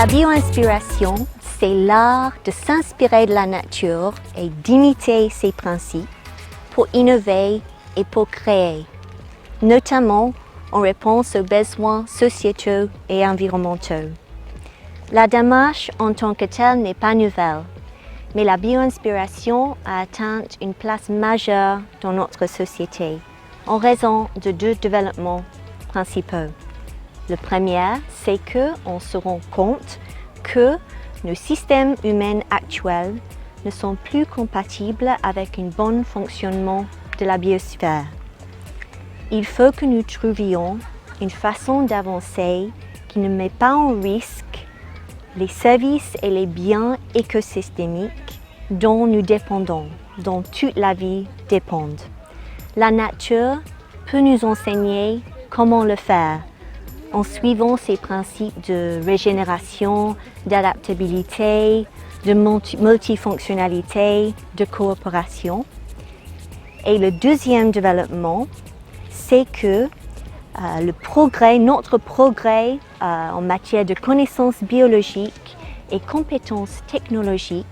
La bio-inspiration, c'est l'art de s'inspirer de la nature et d'imiter ses principes pour innover et pour créer, notamment en réponse aux besoins sociétaux et environnementaux. La démarche en tant que telle n'est pas nouvelle, mais la bio-inspiration a atteint une place majeure dans notre société en raison de deux développements principaux. Le premier, c'est qu'on se rend compte que nos systèmes humains actuels ne sont plus compatibles avec un bon fonctionnement de la biosphère. Il faut que nous trouvions une façon d'avancer qui ne met pas en risque les services et les biens écosystémiques dont nous dépendons, dont toute la vie dépend. La nature peut nous enseigner comment le faire en suivant ses principes de régénération, d'adaptabilité, de multifonctionnalité, de coopération. Et le deuxième développement, c'est que notre progrès en matière de connaissances biologiques et compétences technologiques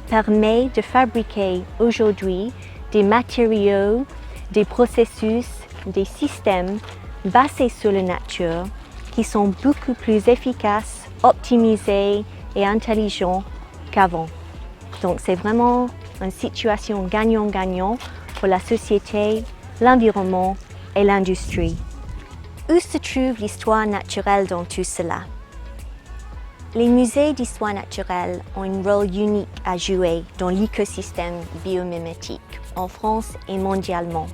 permet de fabriquer aujourd'hui des matériaux, des processus, des systèmes basés sur la nature qui sont beaucoup plus efficaces, optimisés et intelligents qu'avant. Donc c'est vraiment une situation gagnant-gagnant pour la société, l'environnement et l'industrie. Où se trouve l'histoire naturelle dans tout cela? Les musées d'histoire naturelle ont un rôle unique à jouer dans l'écosystème biomimétique, en France et mondialement.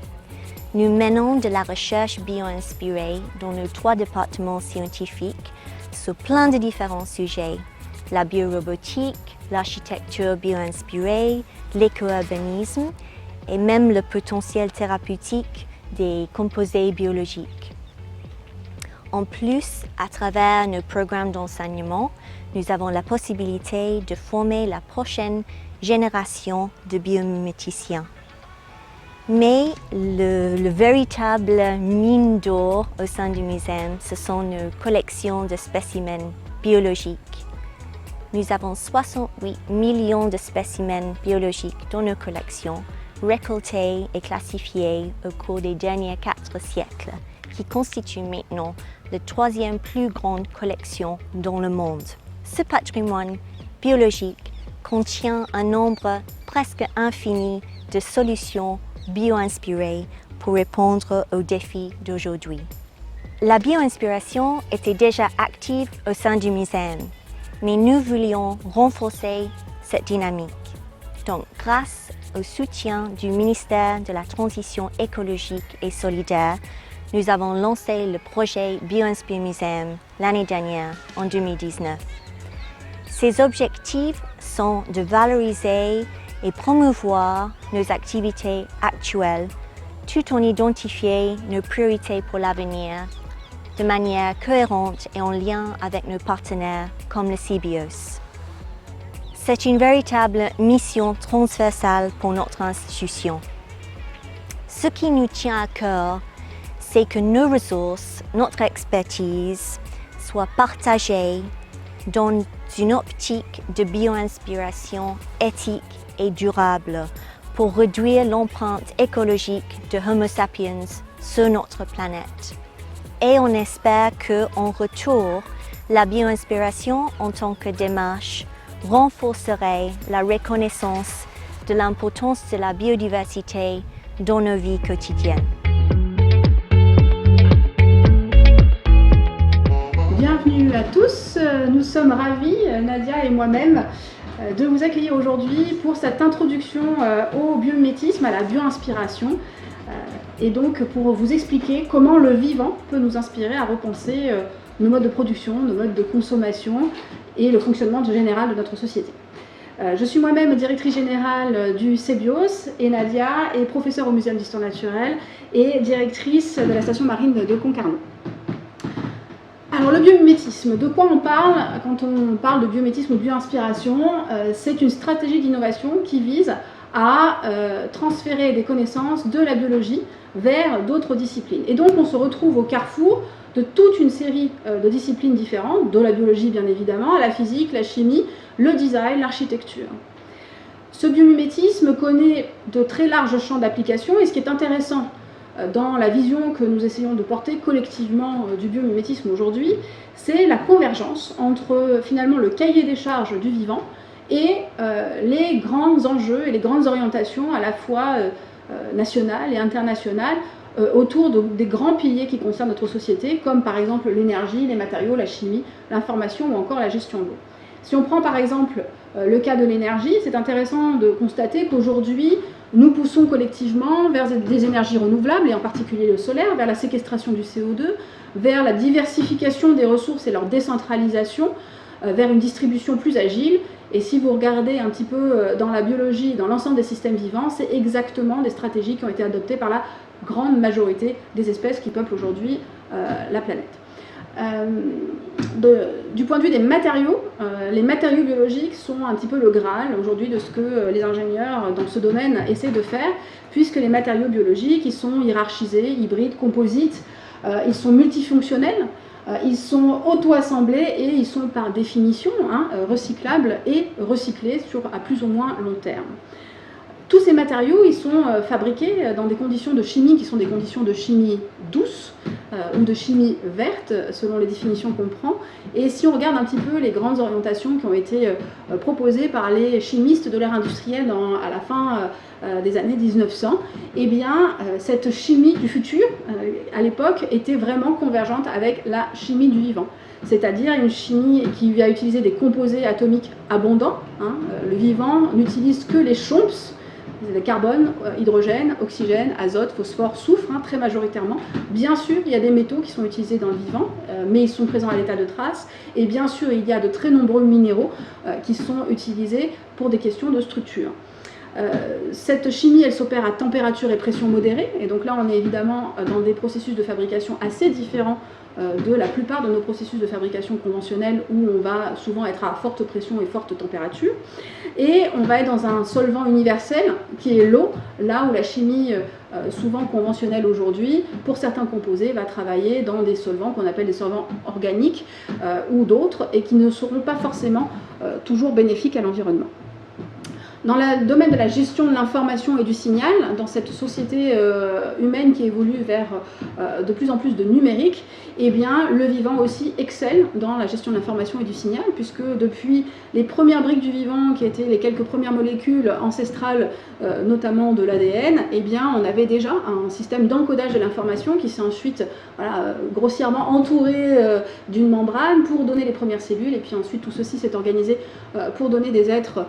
Nous menons de la recherche bio-inspirée dans nos 3 départements scientifiques sur plein de différents sujets. La biorobotique, l'architecture bio-inspirée, l'éco-urbanisme et même le potentiel thérapeutique des composés biologiques. En plus, à travers nos programmes d'enseignement, nous avons la possibilité de former la prochaine génération de biomiméticiens. Mais le véritable mine d'or au sein du musée, ce sont nos collections de spécimens biologiques. Nous avons 68 millions de spécimens biologiques dans nos collections, récoltés et classifiés au cours des derniers 4 siècles, qui constituent maintenant la 3e plus grande collection dans le monde. Ce patrimoine biologique contient un nombre presque infini de solutions bio-inspirées pour répondre aux défis d'aujourd'hui. La bio-inspiration était déjà active au sein du musée, mais nous voulions renforcer cette dynamique. Donc, grâce au soutien du ministère de la Transition écologique et solidaire, nous avons lancé le projet Bio-Inspire Museum l'année dernière, en 2019. Ses objectifs sont de valoriser et promouvoir nos activités actuelles, tout en identifiant nos priorités pour l'avenir de manière cohérente et en lien avec nos partenaires comme le CBIOS. C'est une véritable mission transversale pour notre institution. Ce qui nous tient à cœur, c'est que nos ressources, notre expertise soient partagées dans une optique de bio-inspiration éthique et durable pour réduire l'empreinte écologique de Homo sapiens sur notre planète. Et on espère qu'en retour, la bio-inspiration en tant que démarche renforcerait la reconnaissance de l'importance de la biodiversité dans nos vies quotidiennes. Bienvenue à tous, nous sommes ravis, Nadia et moi-même, de vous accueillir aujourd'hui pour cette introduction au biomimétisme, à la bio-inspiration, et donc pour vous expliquer comment le vivant peut nous inspirer à repenser nos modes de production, nos modes de consommation et le fonctionnement général de notre société. Je suis moi-même directrice générale du CBIOS et Nadia est professeure au Muséum d'Histoire Naturelle et directrice de la station marine de Concarneau. Alors le biomimétisme, de quoi on parle quand on parle de biomimétisme ou de bio-inspiration? C'est une stratégie d'innovation qui vise à transférer des connaissances de la biologie vers d'autres disciplines. Et donc on se retrouve au carrefour de toute une série de disciplines différentes, de la biologie bien évidemment, la physique, la chimie, le design, l'architecture. Ce biomimétisme connaît de très larges champs d'application, et ce qui est intéressant dans la vision que nous essayons de porter collectivement du biomimétisme aujourd'hui, c'est la convergence entre finalement le cahier des charges du vivant et les grands enjeux et les grandes orientations à la fois nationales et internationales autour des grands piliers qui concernent notre société, comme par exemple l'énergie, les matériaux, la chimie, l'information ou encore la gestion de l'eau. Si on prend par exemple le cas de l'énergie, c'est intéressant de constater qu'aujourd'hui, nous poussons collectivement vers des énergies renouvelables, et en particulier le solaire, vers la séquestration du CO2, vers la diversification des ressources et leur décentralisation, vers une distribution plus agile. Et si vous regardez un petit peu dans la biologie, dans l'ensemble des systèmes vivants, c'est exactement des stratégies qui ont été adoptées par la grande majorité des espèces qui peuplent aujourd'hui la planète. Du point de vue des matériaux, les matériaux biologiques sont un petit peu le Graal aujourd'hui de ce que les ingénieurs dans ce domaine essaient de faire, puisque les matériaux biologiques, ils sont hiérarchisés, hybrides, composites, ils sont multifonctionnels, ils sont auto-assemblés et ils sont par définition recyclables et recyclés à plus ou moins long terme. Tous ces matériaux, ils sont fabriqués dans des conditions de chimie qui sont des conditions de chimie douce ou de chimie verte, selon les définitions qu'on prend. Et si on regarde un petit peu les grandes orientations qui ont été proposées par les chimistes de l'ère industrielle à la fin des années 1900, eh bien, cette chimie du futur, à l'époque, était vraiment convergente avec la chimie du vivant. C'est-à-dire une chimie qui va utiliser des composés atomiques abondants. Le vivant n'utilise que les CHOMPS, le carbone, hydrogène, oxygène, azote, phosphore, soufre, très majoritairement. Bien sûr, il y a des métaux qui sont utilisés dans le vivant, mais ils sont présents à l'état de trace. Et bien sûr, il y a de très nombreux minéraux qui sont utilisés pour des questions de structure. Cette chimie, elle s'opère à température et pression modérée. Et donc là, on est évidemment dans des processus de fabrication assez différents de la plupart de nos processus de fabrication conventionnels, où on va souvent être à forte pression et forte température. Et on va être dans un solvant universel qui est l'eau, là où la chimie souvent conventionnelle aujourd'hui, pour certains composés, va travailler dans des solvants qu'on appelle des solvants organiques ou d'autres, et qui ne seront pas forcément toujours bénéfiques à l'environnement. Dans le domaine de la gestion de l'information et du signal, dans cette société humaine qui évolue vers de plus en plus de numérique, eh bien, le vivant aussi excelle dans la gestion de l'information et du signal, puisque depuis les premières briques du vivant, qui étaient les quelques premières molécules ancestrales, notamment de l'ADN, eh bien, on avait déjà un système d'encodage de l'information qui s'est ensuite grossièrement entouré d'une membrane pour donner les premières cellules, et puis ensuite tout ceci s'est organisé pour donner des êtres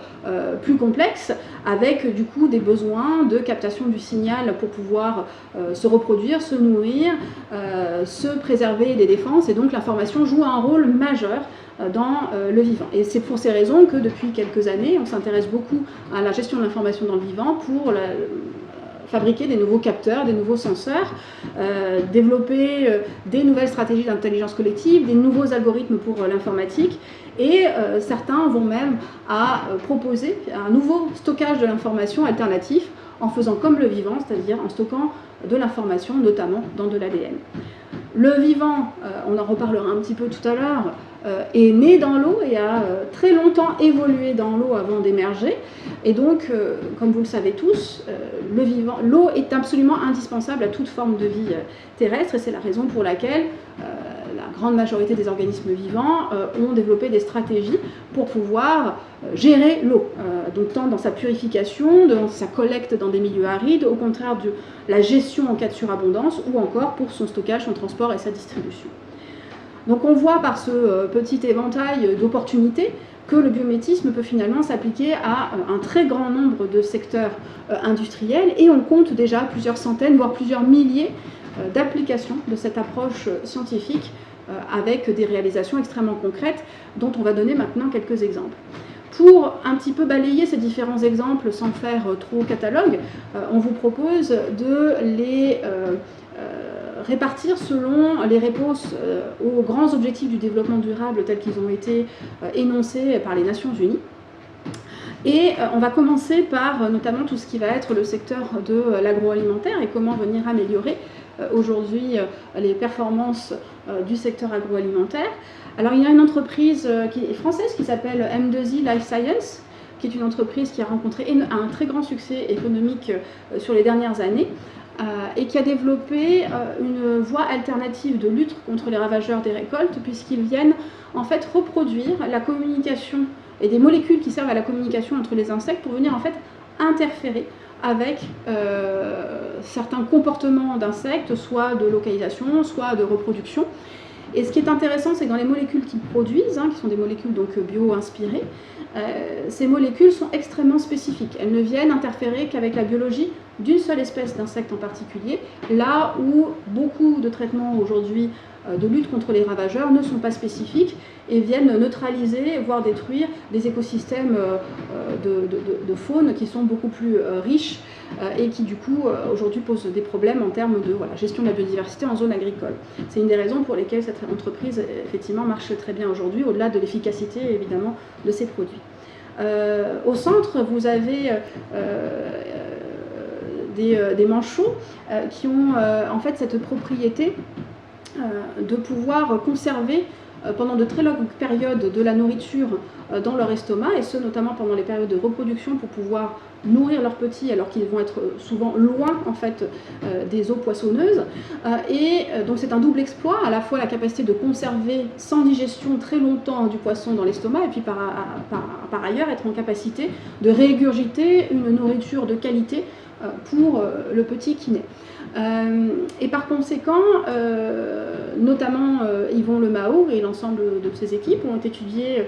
plus complexes, avec du coup des besoins de captation du signal pour pouvoir se reproduire, se nourrir, se préserver des défenses, et donc l'information joue un rôle majeur dans le vivant. Et c'est pour ces raisons que depuis quelques années, on s'intéresse beaucoup à la gestion de l'information dans le vivant pour fabriquer des nouveaux capteurs, des nouveaux senseurs, développer des nouvelles stratégies d'intelligence collective, des nouveaux algorithmes pour l'informatique, et certains vont même à proposer un nouveau stockage de l'information alternatif en faisant comme le vivant, c'est-à-dire en stockant de l'information, notamment dans de l'ADN. Le vivant, on en reparlera un petit peu tout à l'heure, est né dans l'eau et a très longtemps évolué dans l'eau avant d'émerger. Et donc, comme vous le savez tous, l'eau est absolument indispensable à toute forme de vie terrestre, et c'est la raison pour laquelle la grande majorité des organismes vivants ont développé des stratégies pour pouvoir gérer l'eau, donc tant dans sa purification, dans sa collecte dans des milieux arides, au contraire de la gestion en cas de surabondance, ou encore pour son stockage, son transport et sa distribution. Donc on voit par ce petit éventail d'opportunités que le biomimétisme peut finalement s'appliquer à un très grand nombre de secteurs industriels, et on compte déjà plusieurs centaines, voire plusieurs milliers d'applications de cette approche scientifique avec des réalisations extrêmement concrètes dont on va donner maintenant quelques exemples. Pour un petit peu balayer ces différents exemples sans faire trop catalogue, on vous propose de les répartir selon les réponses aux grands objectifs du développement durable tels qu'ils ont été énoncés par les Nations Unies. Et on va commencer par notamment tout ce qui va être le secteur de l'agroalimentaire et comment venir améliorer aujourd'hui les performances du secteur agroalimentaire. Alors il y a une entreprise qui est française qui s'appelle M2I Life Science, qui est une entreprise qui a rencontré un très grand succès économique sur les dernières années et qui a développé une voie alternative de lutte contre les ravageurs des récoltes, puisqu'ils viennent en fait reproduire la communication et des molécules qui servent à la communication entre les insectes pour venir en fait interférer avec certains comportements d'insectes, soit de localisation, soit de reproduction. Et ce qui est intéressant, c'est que dans les molécules qu'ils produisent, qui sont des molécules donc bio-inspirées, ces molécules sont extrêmement spécifiques. Elles ne viennent interférer qu'avec la biologie d'une seule espèce d'insecte en particulier, là où beaucoup de traitements aujourd'hui de lutte contre les ravageurs ne sont pas spécifiques et viennent neutraliser, voire détruire des écosystèmes de faune qui sont beaucoup plus riches et qui du coup aujourd'hui posent des problèmes en termes de gestion de la biodiversité en zone agricole. C'est une des raisons pour lesquelles cette entreprise effectivement marche très bien aujourd'hui, au-delà de l'efficacité évidemment de ses produits. Au centre, vous avez des manchots qui ont en fait cette propriété de pouvoir conserver pendant de très longues périodes de la nourriture dans leur estomac, et ce notamment pendant les périodes de reproduction pour pouvoir nourrir leurs petits alors qu'ils vont être souvent loin en fait des eaux poissonneuses. Donc c'est un double exploit, à la fois la capacité de conserver sans digestion très longtemps du poisson dans l'estomac, et puis par ailleurs être en capacité de régurgiter une nourriture de qualité pour le petit qui naît. Et par conséquent, notamment Yvon Lemahour et l'ensemble de ses équipes ont étudié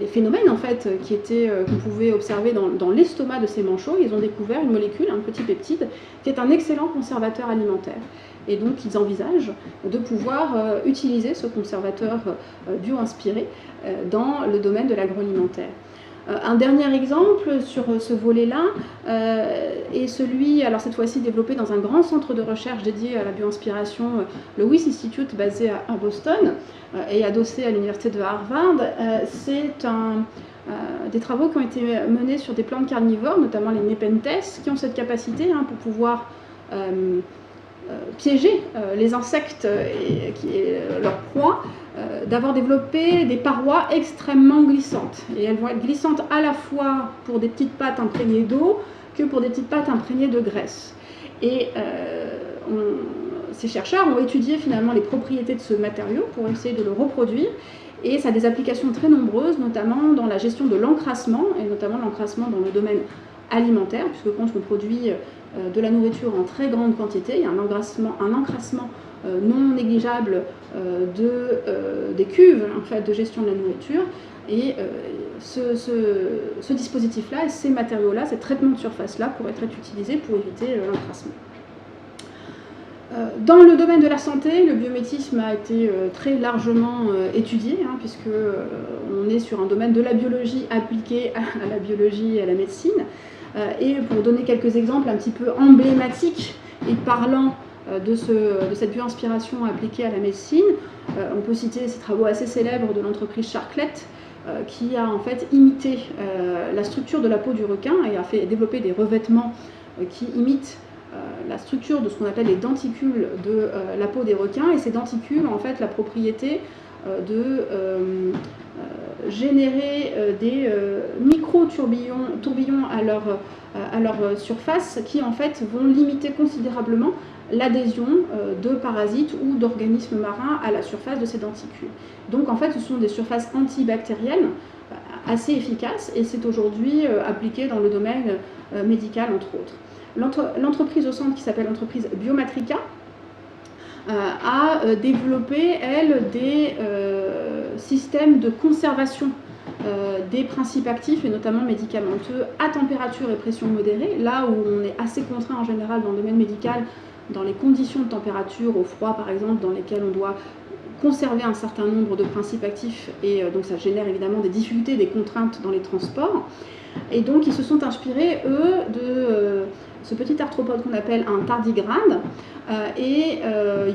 les phénomènes en fait qu'on pouvait observer dans l'estomac de ces manchots. Ils ont découvert une molécule, un petit peptide, qui est un excellent conservateur alimentaire. Et donc ils envisagent de pouvoir utiliser ce conservateur bio-inspiré dans le domaine de l'agroalimentaire. Un dernier exemple sur ce volet-là est celui, alors cette fois-ci développé dans un grand centre de recherche dédié à la bioinspiration, le Wyss Institute, basé à Boston et adossé à l'université de Harvard. C'est des travaux qui ont été menés sur des plantes carnivores, notamment les Nepenthes, qui ont cette capacité pour pouvoir piéger les insectes et leur proie, d'avoir développé des parois extrêmement glissantes. Et elles vont être glissantes à la fois pour des petites pattes imprégnées d'eau que pour des petites pattes imprégnées de graisse. Et ces chercheurs ont étudié finalement les propriétés de ce matériau pour essayer de le reproduire. Et ça a des applications très nombreuses, notamment dans la gestion de l'encrassement, et notamment l'encrassement dans le domaine alimentaire, puisque quand on produit de la nourriture en très grande quantité, il y a un encrassement non négligeable des cuves en fait, de gestion de la nourriture. Et ce dispositif-là et ces matériaux-là, ces traitements de surface-là pourraient être utilisés pour éviter l'encrassement. Dans le domaine de la santé, le biométisme a été très largement étudié, puisqu'on est sur un domaine de la biologie appliquée à la biologie et à la médecine. Et pour donner quelques exemples un petit peu emblématiques et parlants de cette bioinspiration appliquée à la médecine, on peut citer ces travaux assez célèbres de l'entreprise Charclette, qui a en fait imité la structure de la peau du requin et a fait développer des revêtements qui imitent la structure de ce qu'on appelle les denticules de la peau des requins. Et ces denticules ont en fait la propriété de générer des micro-tourbillons à leur surface qui en fait vont limiter considérablement l'adhésion de parasites ou d'organismes marins à la surface de ces denticules. Donc en fait ce sont des surfaces antibactériennes assez efficaces et c'est aujourd'hui appliqué dans le domaine médical entre autres. L'entreprise au centre qui s'appelle l'entreprise Biomatrica a développé, elle, des systèmes de conservation des principes actifs et notamment médicamenteux à température et pression modérée, là où on est assez contraint en général dans le domaine médical, dans les conditions de température, au froid par exemple, dans lesquelles on doit conserver un certain nombre de principes actifs et donc ça génère évidemment des difficultés, des contraintes dans les transports. Et donc ils se sont inspirés, eux, de ce petit arthropode qu'on appelle un tardigrade. Il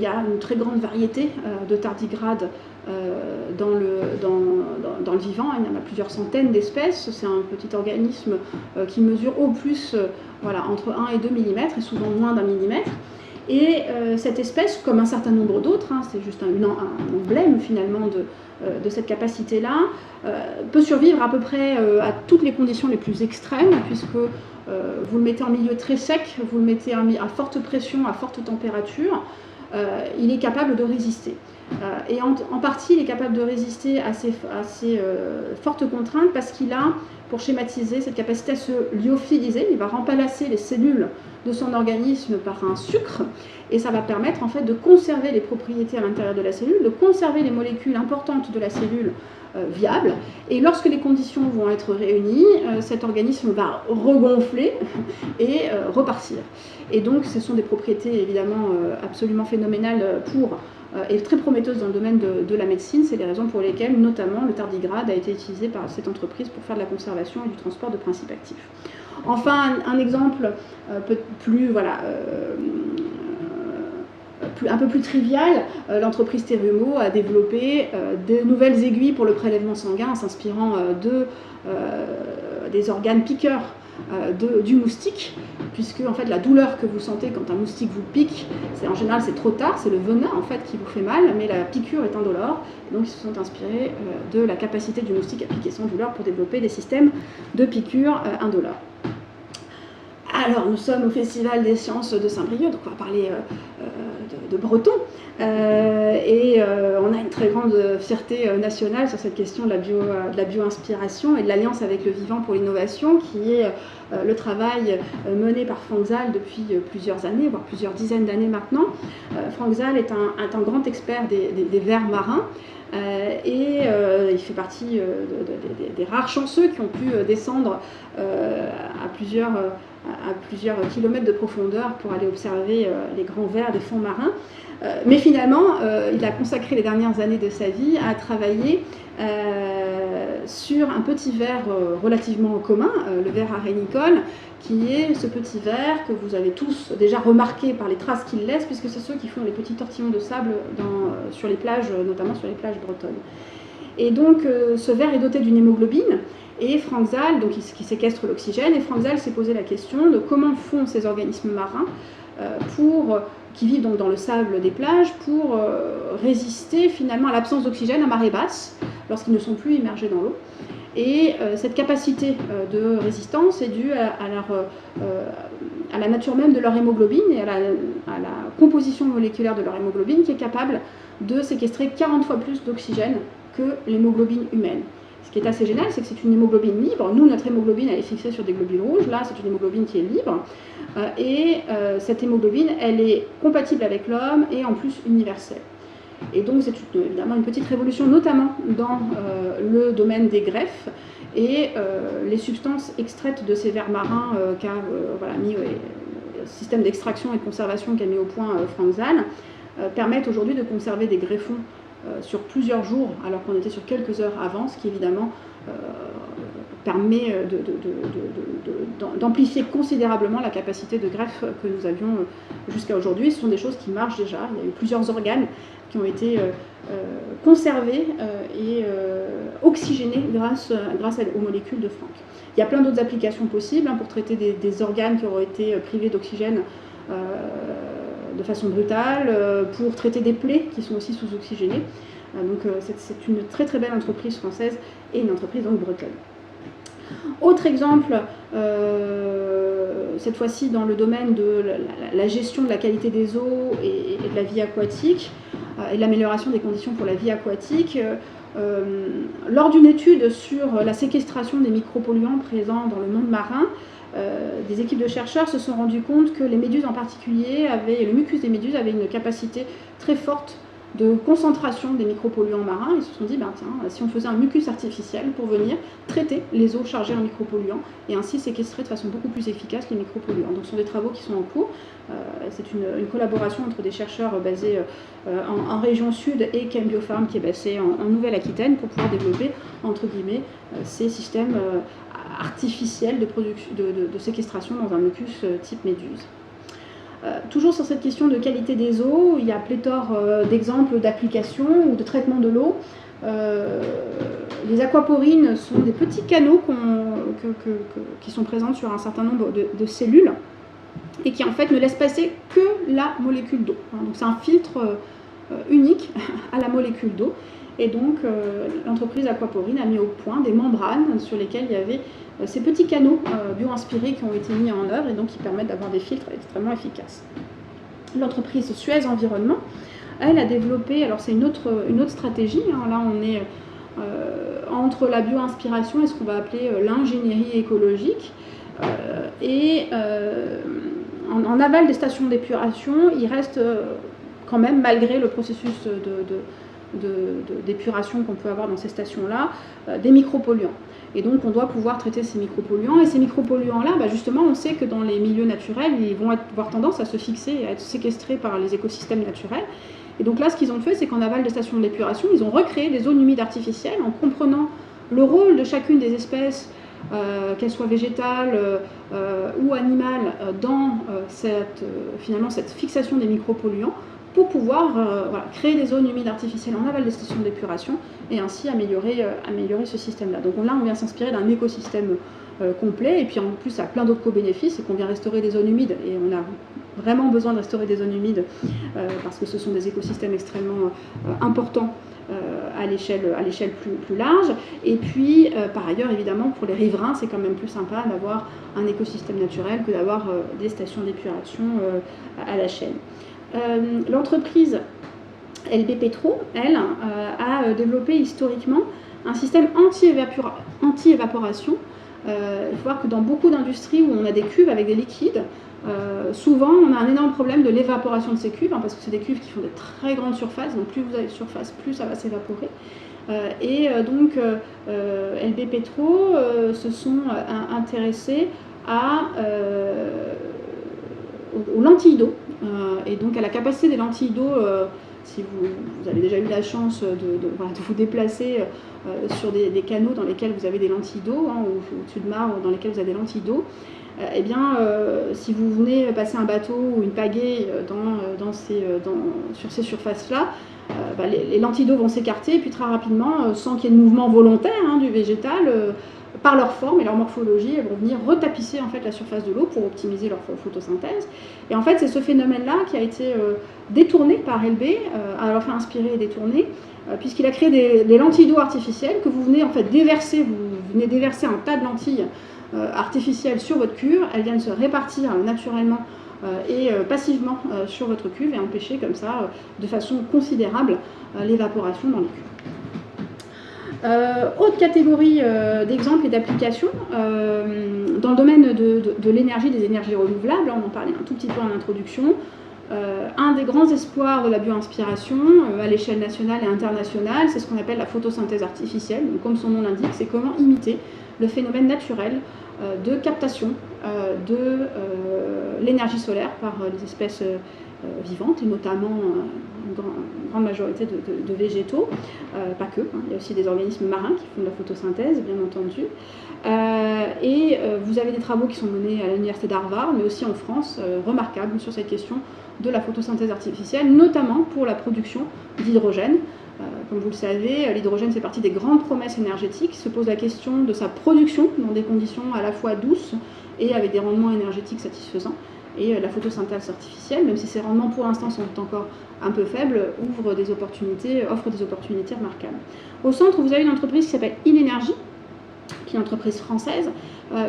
y a une très grande variété de tardigrades dans le vivant. Il y en a plusieurs centaines d'espèces. C'est un petit organisme qui mesure au plus entre 1 et 2 mm et souvent moins d'1 millimètre. Et cette espèce, comme un certain nombre d'autres, hein, c'est juste un emblème finalement de cette capacité-là, peut survivre à peu près à toutes les conditions les plus extrêmes, puisque vous le mettez en milieu très sec, vous le mettez à forte pression, à forte température, il est capable de résister. Et en partie, il est capable de résister à ces fortes contraintes parce qu'il a, pour schématiser, cette capacité à se lyophiliser. Il va remplacer les cellules de son organisme par un sucre, et ça va permettre en fait de conserver les propriétés à l'intérieur de la cellule, de conserver les molécules importantes de la cellule viables. Et lorsque les conditions vont être réunies, cet organisme va regonfler et repartir. Et donc, ce sont des propriétés évidemment absolument phénoménales et très prometteuses dans le domaine de la médecine. C'est les raisons pour lesquelles, notamment, le tardigrade a été utilisé par cette entreprise pour faire de la conservation et du transport de principes actifs. Enfin, un exemple un peu plus trivial, l'entreprise Terumo a développé de nouvelles aiguilles pour le prélèvement sanguin en s'inspirant des organes piqueurs du moustique, puisque en fait la douleur que vous sentez quand un moustique vous pique, en général c'est trop tard, c'est le venin en fait qui vous fait mal, mais la piqûre est indolore. Donc ils se sont inspirés de la capacité du moustique à piquer sans douleur pour développer des systèmes de piqûres indolores. Alors, nous sommes au Festival des sciences de Saint-Brieuc, donc on va parler de breton. On a une très grande fierté nationale sur cette question de la bio-inspiration et de l'Alliance avec le vivant pour l'innovation, qui est le travail mené par Franck Zal depuis plusieurs années, voire plusieurs dizaines d'années maintenant. Franck Zal est un grand expert des vers marins. Il fait partie des rares chanceux qui ont pu descendre à plusieurs kilomètres de profondeur pour aller observer les grands vers des fonds marins. Mais finalement, il a consacré les dernières années de sa vie à travailler sur un petit ver relativement commun, le ver arénicole, qui est ce petit ver que vous avez tous déjà remarqué par les traces qu'il laisse, puisque c'est ceux qui font les petits tortillons de sable sur les plages, notamment sur les plages bretonnes. Et donc ce ver est doté d'une hémoglobine, et Franck Zal, donc, qui séquestre l'oxygène, et Franck Zal s'est posé la question de comment font ces organismes marins qui vivent donc dans le sable des plages pour résister finalement à l'absence d'oxygène à marée basse, lorsqu'ils ne sont plus immergés dans l'eau. Et cette capacité de résistance est due à la nature même de leur hémoglobine et à la composition moléculaire de leur hémoglobine, qui est capable de séquestrer 40 fois plus d'oxygène que l'hémoglobine humaine. Ce qui est assez génial, c'est que c'est une hémoglobine libre. Nous, notre hémoglobine, elle est fixée sur des globules rouges. Là, c'est une hémoglobine qui est libre. Cette hémoglobine, elle est compatible avec l'homme et en plus universelle. Et donc, c'est évidemment une petite révolution, notamment dans le domaine des greffes. Et les substances extraites de ces vers marins le système d'extraction et de conservation qu'a mis au point Franck Zal permettent aujourd'hui de conserver des greffons sur plusieurs jours, alors qu'on était sur quelques heures avant, ce qui évidemment permet d'amplifier considérablement la capacité de greffe que nous avions jusqu'à aujourd'hui. Ce sont des choses qui marchent déjà. Il y a eu plusieurs organes qui ont été conservés et oxygénés grâce aux molécules de Franck. Il y a plein d'autres applications possibles pour traiter des organes qui auraient été privés d'oxygène de façon brutale, pour traiter des plaies qui sont aussi sous-oxygénées. Donc c'est une très très belle entreprise française et une entreprise donc bretonne. Autre exemple, cette fois-ci dans le domaine de la gestion de la qualité des eaux et de la vie aquatique et de l'amélioration des conditions pour la vie aquatique. Lors d'une étude sur la séquestration des micropolluants présents dans le monde marin, des équipes de chercheurs se sont rendues compte que les méduses en particulier le mucus des méduses avait une capacité très forte de concentration des micropolluants marins. Ils se sont dit, si on faisait un mucus artificiel pour venir traiter les eaux chargées en micropolluants et ainsi séquestrer de façon beaucoup plus efficace les micropolluants. Donc ce sont des travaux qui sont en cours. C'est une collaboration entre des chercheurs basés en région sud et Chem Biopharm qui est basé en Nouvelle-Aquitaine pour pouvoir développer, entre guillemets, ces systèmes artificiels de séquestration dans un mucus type méduse. Toujours sur cette question de qualité des eaux, il y a pléthore d'exemples d'applications ou de traitement de l'eau. Les aquaporines sont des petits canaux qui sont présents sur un certain nombre de cellules et qui en fait ne laisse passer que la molécule d'eau. Donc c'est un filtre unique à la molécule d'eau. Et donc l'entreprise Aquaporine a mis au point des membranes sur lesquelles il y avait ces petits canaux bio-inspirés qui ont été mis en œuvre et donc qui permettent d'avoir des filtres extrêmement efficaces. L'entreprise Suez Environnement, elle a développé, alors c'est une autre stratégie, hein, là on est entre la bio-inspiration et ce qu'on va appeler l'ingénierie écologique. En aval des stations d'épuration, il reste quand même, malgré le processus d'épuration qu'on peut avoir dans ces stations-là, des micropolluants. Et donc on doit pouvoir traiter ces micropolluants. Et ces micropolluants-là, justement, on sait que dans les milieux naturels, ils vont avoir tendance à se fixer et à être séquestrés par les écosystèmes naturels. Et donc là, ce qu'ils ont fait, c'est qu'en aval des stations d'épuration, ils ont recréé des zones humides artificielles en comprenant le rôle de chacune des espèces, qu'elles soient végétales ou animales, dans finalement cette fixation des micropolluants, pour pouvoir créer des zones humides artificielles en aval des stations d'épuration et ainsi améliorer ce système-là. Donc là, on vient s'inspirer d'un écosystème complet, et puis en plus, ça a plein d'autres co-bénéfices, c'est qu'on vient restaurer des zones humides, et on a vraiment besoin de restaurer des zones humides parce que ce sont des écosystèmes extrêmement importants à l'échelle plus large. Et puis, par ailleurs, évidemment, pour les riverains, c'est quand même plus sympa d'avoir un écosystème naturel que d'avoir des stations d'épuration à la chaîne. L'entreprise LB Petro, elle, a développé historiquement un système anti-évaporation. Il faut voir que dans beaucoup d'industries où on a des cuves avec des liquides, souvent on a un énorme problème de l'évaporation de ces cuves, parce que c'est des cuves qui font de très grandes surfaces, donc plus vous avez de surface, plus ça va s'évaporer. Donc LB Petro se sont intéressés aux lentilles d'eau, et donc à la capacité des lentilles d'eau. Si vous avez déjà eu la chance de vous déplacer sur des canaux dans lesquels vous avez des lentilles d'eau, ou au-dessus de mares dans lesquels vous avez des lentilles d'eau, eh bien, si vous venez passer un bateau ou une pagaie sur ces surfaces-là, les lentilles d'eau vont s'écarter, et puis très rapidement, sans qu'il y ait de mouvement volontaire du végétal, par leur forme et leur morphologie, elles vont venir retapisser en fait la surface de l'eau pour optimiser leur photosynthèse. Et en fait, c'est ce phénomène-là qui a été détourné par LB, alors fait inspirer et détourné, puisqu'il a créé des lentilles d'eau artificielles que vous venez en fait déverser. Vous venez déverser un tas de lentilles artificielles sur votre cuve. Elles viennent se répartir naturellement et passivement sur votre cuve et empêcher comme ça, de façon considérable, l'évaporation dans les cuves. Autre catégorie d'exemples et d'applications, dans le domaine de l'énergie, des énergies renouvelables, on en parlait un tout petit peu en introduction. Un des grands espoirs de la bio-inspiration à l'échelle nationale et internationale, c'est ce qu'on appelle la photosynthèse artificielle. Donc, comme son nom l'indique, c'est comment imiter le phénomène naturel de captation de l'énergie solaire par les espèces vivantes, et notamment une grande majorité de végétaux, pas que, il y a aussi des organismes marins qui font de la photosynthèse, bien entendu. Vous avez des travaux qui sont menés à l'université d'Harvard, mais aussi en France, remarquables sur cette question de la photosynthèse artificielle, notamment pour la production d'hydrogène. Comme vous le savez, l'hydrogène fait partie des grandes promesses énergétiques. Se pose la question de sa production dans des conditions à la fois douces et avec des rendements énergétiques satisfaisants. Et la photosynthèse artificielle, même si ces rendements pour l'instant sont encore un peu faibles, offre des opportunités remarquables. Au centre, vous avez une entreprise qui s'appelle InEnergy, qui est une entreprise française,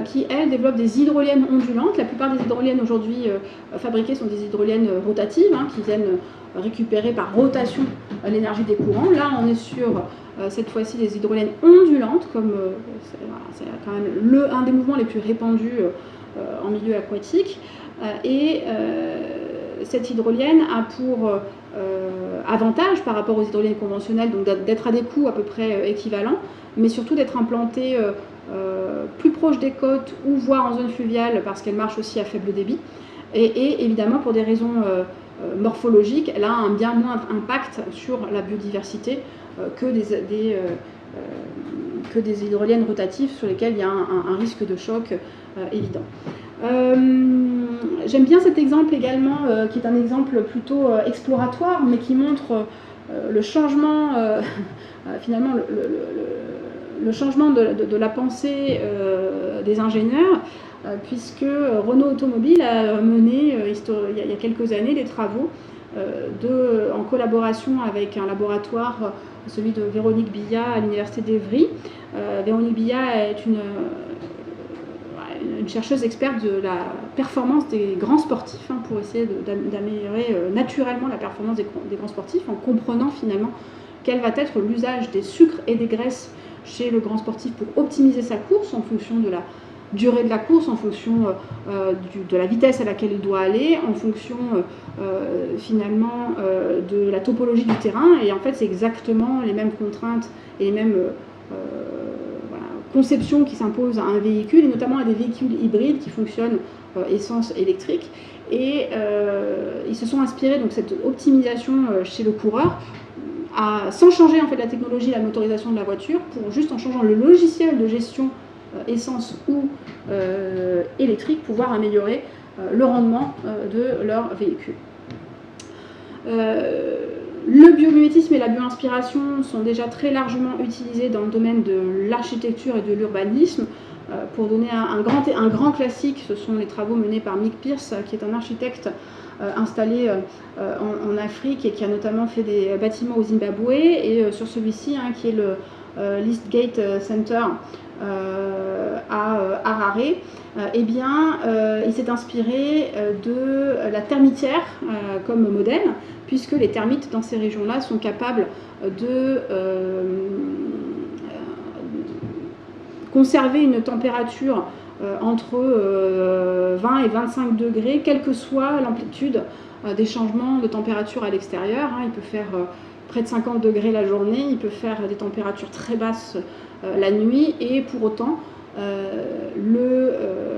qui, elle, développe des hydroliennes ondulantes. La plupart des hydroliennes aujourd'hui fabriquées sont des hydroliennes rotatives, qui viennent récupérer par rotation l'énergie des courants. Là, on est sur, cette fois-ci, des hydroliennes ondulantes, comme c'est quand même un des mouvements les plus répandus en milieu aquatique. Cette hydrolienne a pour avantage par rapport aux hydroliennes conventionnelles, donc d'être à des coûts à peu près équivalents, mais surtout d'être implantée plus proche des côtes ou voire en zone fluviale, parce qu'elle marche aussi à faible débit. Et évidemment, pour des raisons morphologiques, elle a un bien moindre impact sur la biodiversité que des hydroliennes rotatives sur lesquelles il y a un risque de choc évident. J'aime bien cet exemple également, qui est un exemple plutôt exploratoire, mais qui montre le changement, finalement, le changement de la pensée des ingénieurs. puisque Renault Automobile a mené il y a quelques années des travaux en collaboration avec un laboratoire, celui de Véronique Billat à l'université d'Evry. Véronique Billat est une chercheuse experte de la performance des grands sportifs, pour essayer d'améliorer naturellement la performance des grands sportifs, en comprenant finalement quel va être l'usage des sucres et des graisses chez le grand sportif pour optimiser sa course en fonction de la durée de la course, en fonction de la vitesse à laquelle il doit aller, en fonction finalement de la topologie du terrain. Et en fait, c'est exactement les mêmes contraintes et les mêmes conceptions qui s'imposent à un véhicule, et notamment à des véhicules hybrides qui fonctionnent essence-électrique. Et ils se sont inspirés de cette optimisation chez le coureur, sans changer en fait la technologie, la motorisation de la voiture, pour juste en changeant le logiciel de gestion essence ou électrique, pouvoir améliorer le rendement de leur véhicule. Le biomimétisme et la bioinspiration sont déjà très largement utilisés dans le domaine de l'architecture et de l'urbanisme. Pour donner un grand classique, ce sont les travaux menés par Mick Pierce, qui est un architecte installé en Afrique et qui a notamment fait des bâtiments au Zimbabwe, et sur celui-ci, qui est le l'Eastgate Center à Harare, il s'est inspiré de la termitière comme modèle, puisque les termites dans ces régions-là sont capables de conserver une température entre 20 et 25 degrés, quelle que soit l'amplitude des changements de température à l'extérieur. Il peut faire près de 50 degrés la journée, il peut faire des températures très basses la nuit, et pour autant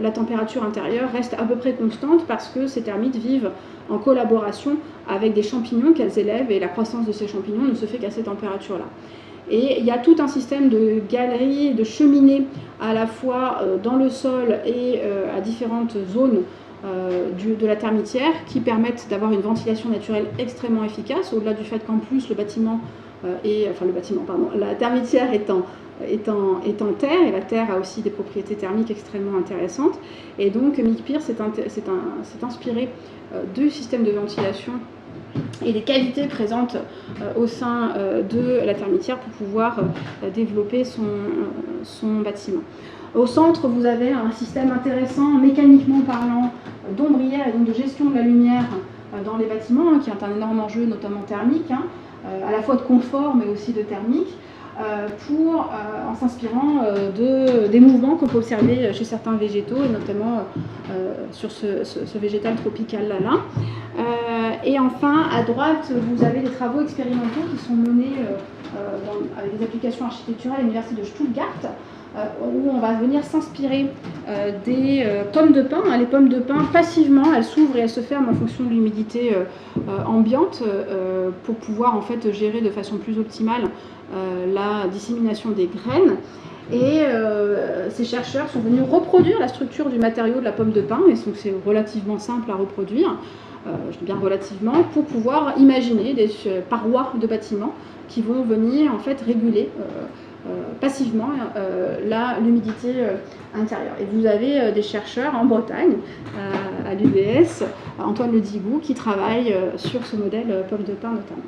la température intérieure reste à peu près constante, parce que ces termites vivent en collaboration avec des champignons qu'elles élèvent, et la croissance de ces champignons ne se fait qu'à ces températures-là. Et il y a tout un système de galeries, de cheminées, à la fois dans le sol et à différentes zones de la termitière, qui permettent d'avoir une ventilation naturelle extrêmement efficace, au-delà du fait qu'en plus la termitière est en terre, et la terre a aussi des propriétés thermiques extrêmement intéressantes. Et donc Mick Pierce s'est inspiré du système de ventilation et des qualités présentes au sein de la termitière pour pouvoir développer son bâtiment. Au centre, vous avez un système intéressant, mécaniquement parlant, d'ombrière et donc de gestion de la lumière dans les bâtiments, qui est un énorme enjeu, notamment thermique, à la fois de confort mais aussi de thermique, en s'inspirant des mouvements qu'on peut observer chez certains végétaux, et notamment sur ce végétal tropical là. Et enfin, à droite, vous avez des travaux expérimentaux qui sont menés avec des applications architecturales à l'université de Stuttgart, où on va venir s'inspirer des pommes de pin. Les pommes de pin, passivement, elles s'ouvrent et elles se ferment en fonction de l'humidité ambiante, pour pouvoir en fait gérer de façon plus optimale la dissémination des graines. Et ces chercheurs sont venus reproduire la structure du matériau de la pomme de pin, et donc c'est relativement simple à reproduire, je dis bien relativement, pour pouvoir imaginer des parois de bâtiments qui vont venir en fait réguler passivement l'humidité intérieure. Et vous avez des chercheurs en Bretagne, à l'UBS, Antoine Le Digou, qui travaille sur ce modèle pomme de pin notamment.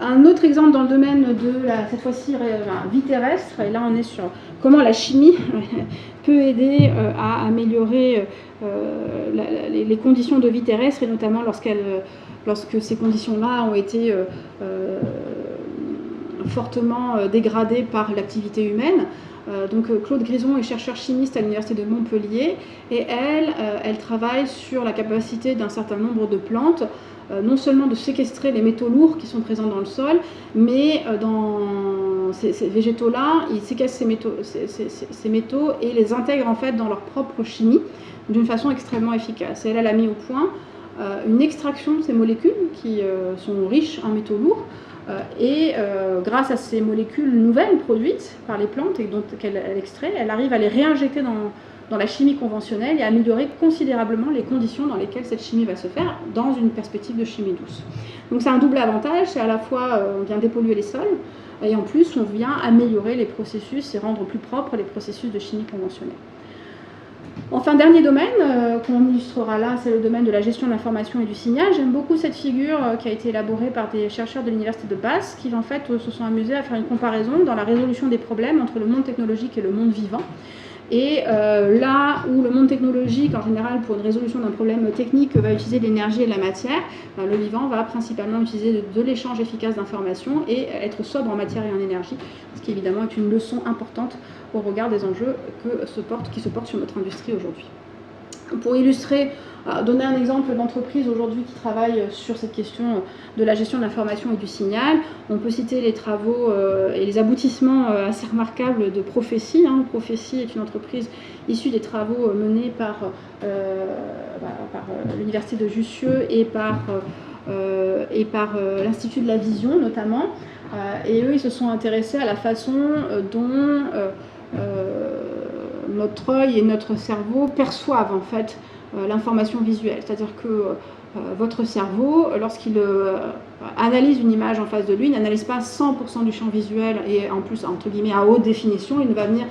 Un autre exemple dans le domaine de cette fois-ci vie terrestre, et là on est sur comment la chimie peut aider à améliorer les conditions de vie terrestre, et notamment lorsque ces conditions-là ont été fortement dégradées par l'activité humaine. Donc Claude Grison est chercheur chimiste à l'université de Montpellier, et elle travaille sur la capacité d'un certain nombre de plantes non seulement de séquestrer les métaux lourds qui sont présents dans le sol, mais dans ces végétaux-là, ils séquestrent ces métaux et les intègrent en fait dans leur propre chimie d'une façon extrêmement efficace. Et elle a mis au point une extraction de ces molécules qui sont riches en métaux lourds, et grâce à ces molécules nouvelles produites par les plantes et qu'elle extrait, elle arrive à les réinjecter dans la chimie conventionnelle et à améliorer considérablement les conditions dans lesquelles cette chimie va se faire dans une perspective de chimie douce. Donc c'est un double avantage, c'est à la fois on vient dépolluer les sols, et en plus on vient améliorer les processus et rendre plus propres les processus de chimie conventionnelle. Enfin, dernier domaine qu'on illustrera là, c'est le domaine de la gestion de l'information et du signal. J'aime beaucoup cette figure qui a été élaborée par des chercheurs de l'université de Bath qui en fait se sont amusés à faire une comparaison dans la résolution des problèmes entre le monde technologique et le monde vivant. Et là où le monde technologique, en général, pour une résolution d'un problème technique, va utiliser de l'énergie et de la matière, le vivant va principalement utiliser de l'échange efficace d'informations et être sobre en matière et en énergie, ce qui évidemment est une leçon importante au regard des enjeux qui se portent sur notre industrie aujourd'hui. Pour illustrer, donner un exemple d'entreprise aujourd'hui qui travaille sur cette question de la gestion de l'information et du signal, on peut citer les travaux et les aboutissements assez remarquables de Prophétie. Prophétie est une entreprise issue des travaux menés par l'université de Jussieu et par l'Institut de la Vision notamment. Et eux, ils se sont intéressés à la façon dont notre œil et notre cerveau perçoivent en fait l'information visuelle. C'est-à-dire que votre cerveau, lorsqu'il analyse une image en face de lui, n'analyse pas 100% du champ visuel et en plus, entre guillemets, à haute définition. Il ne va venir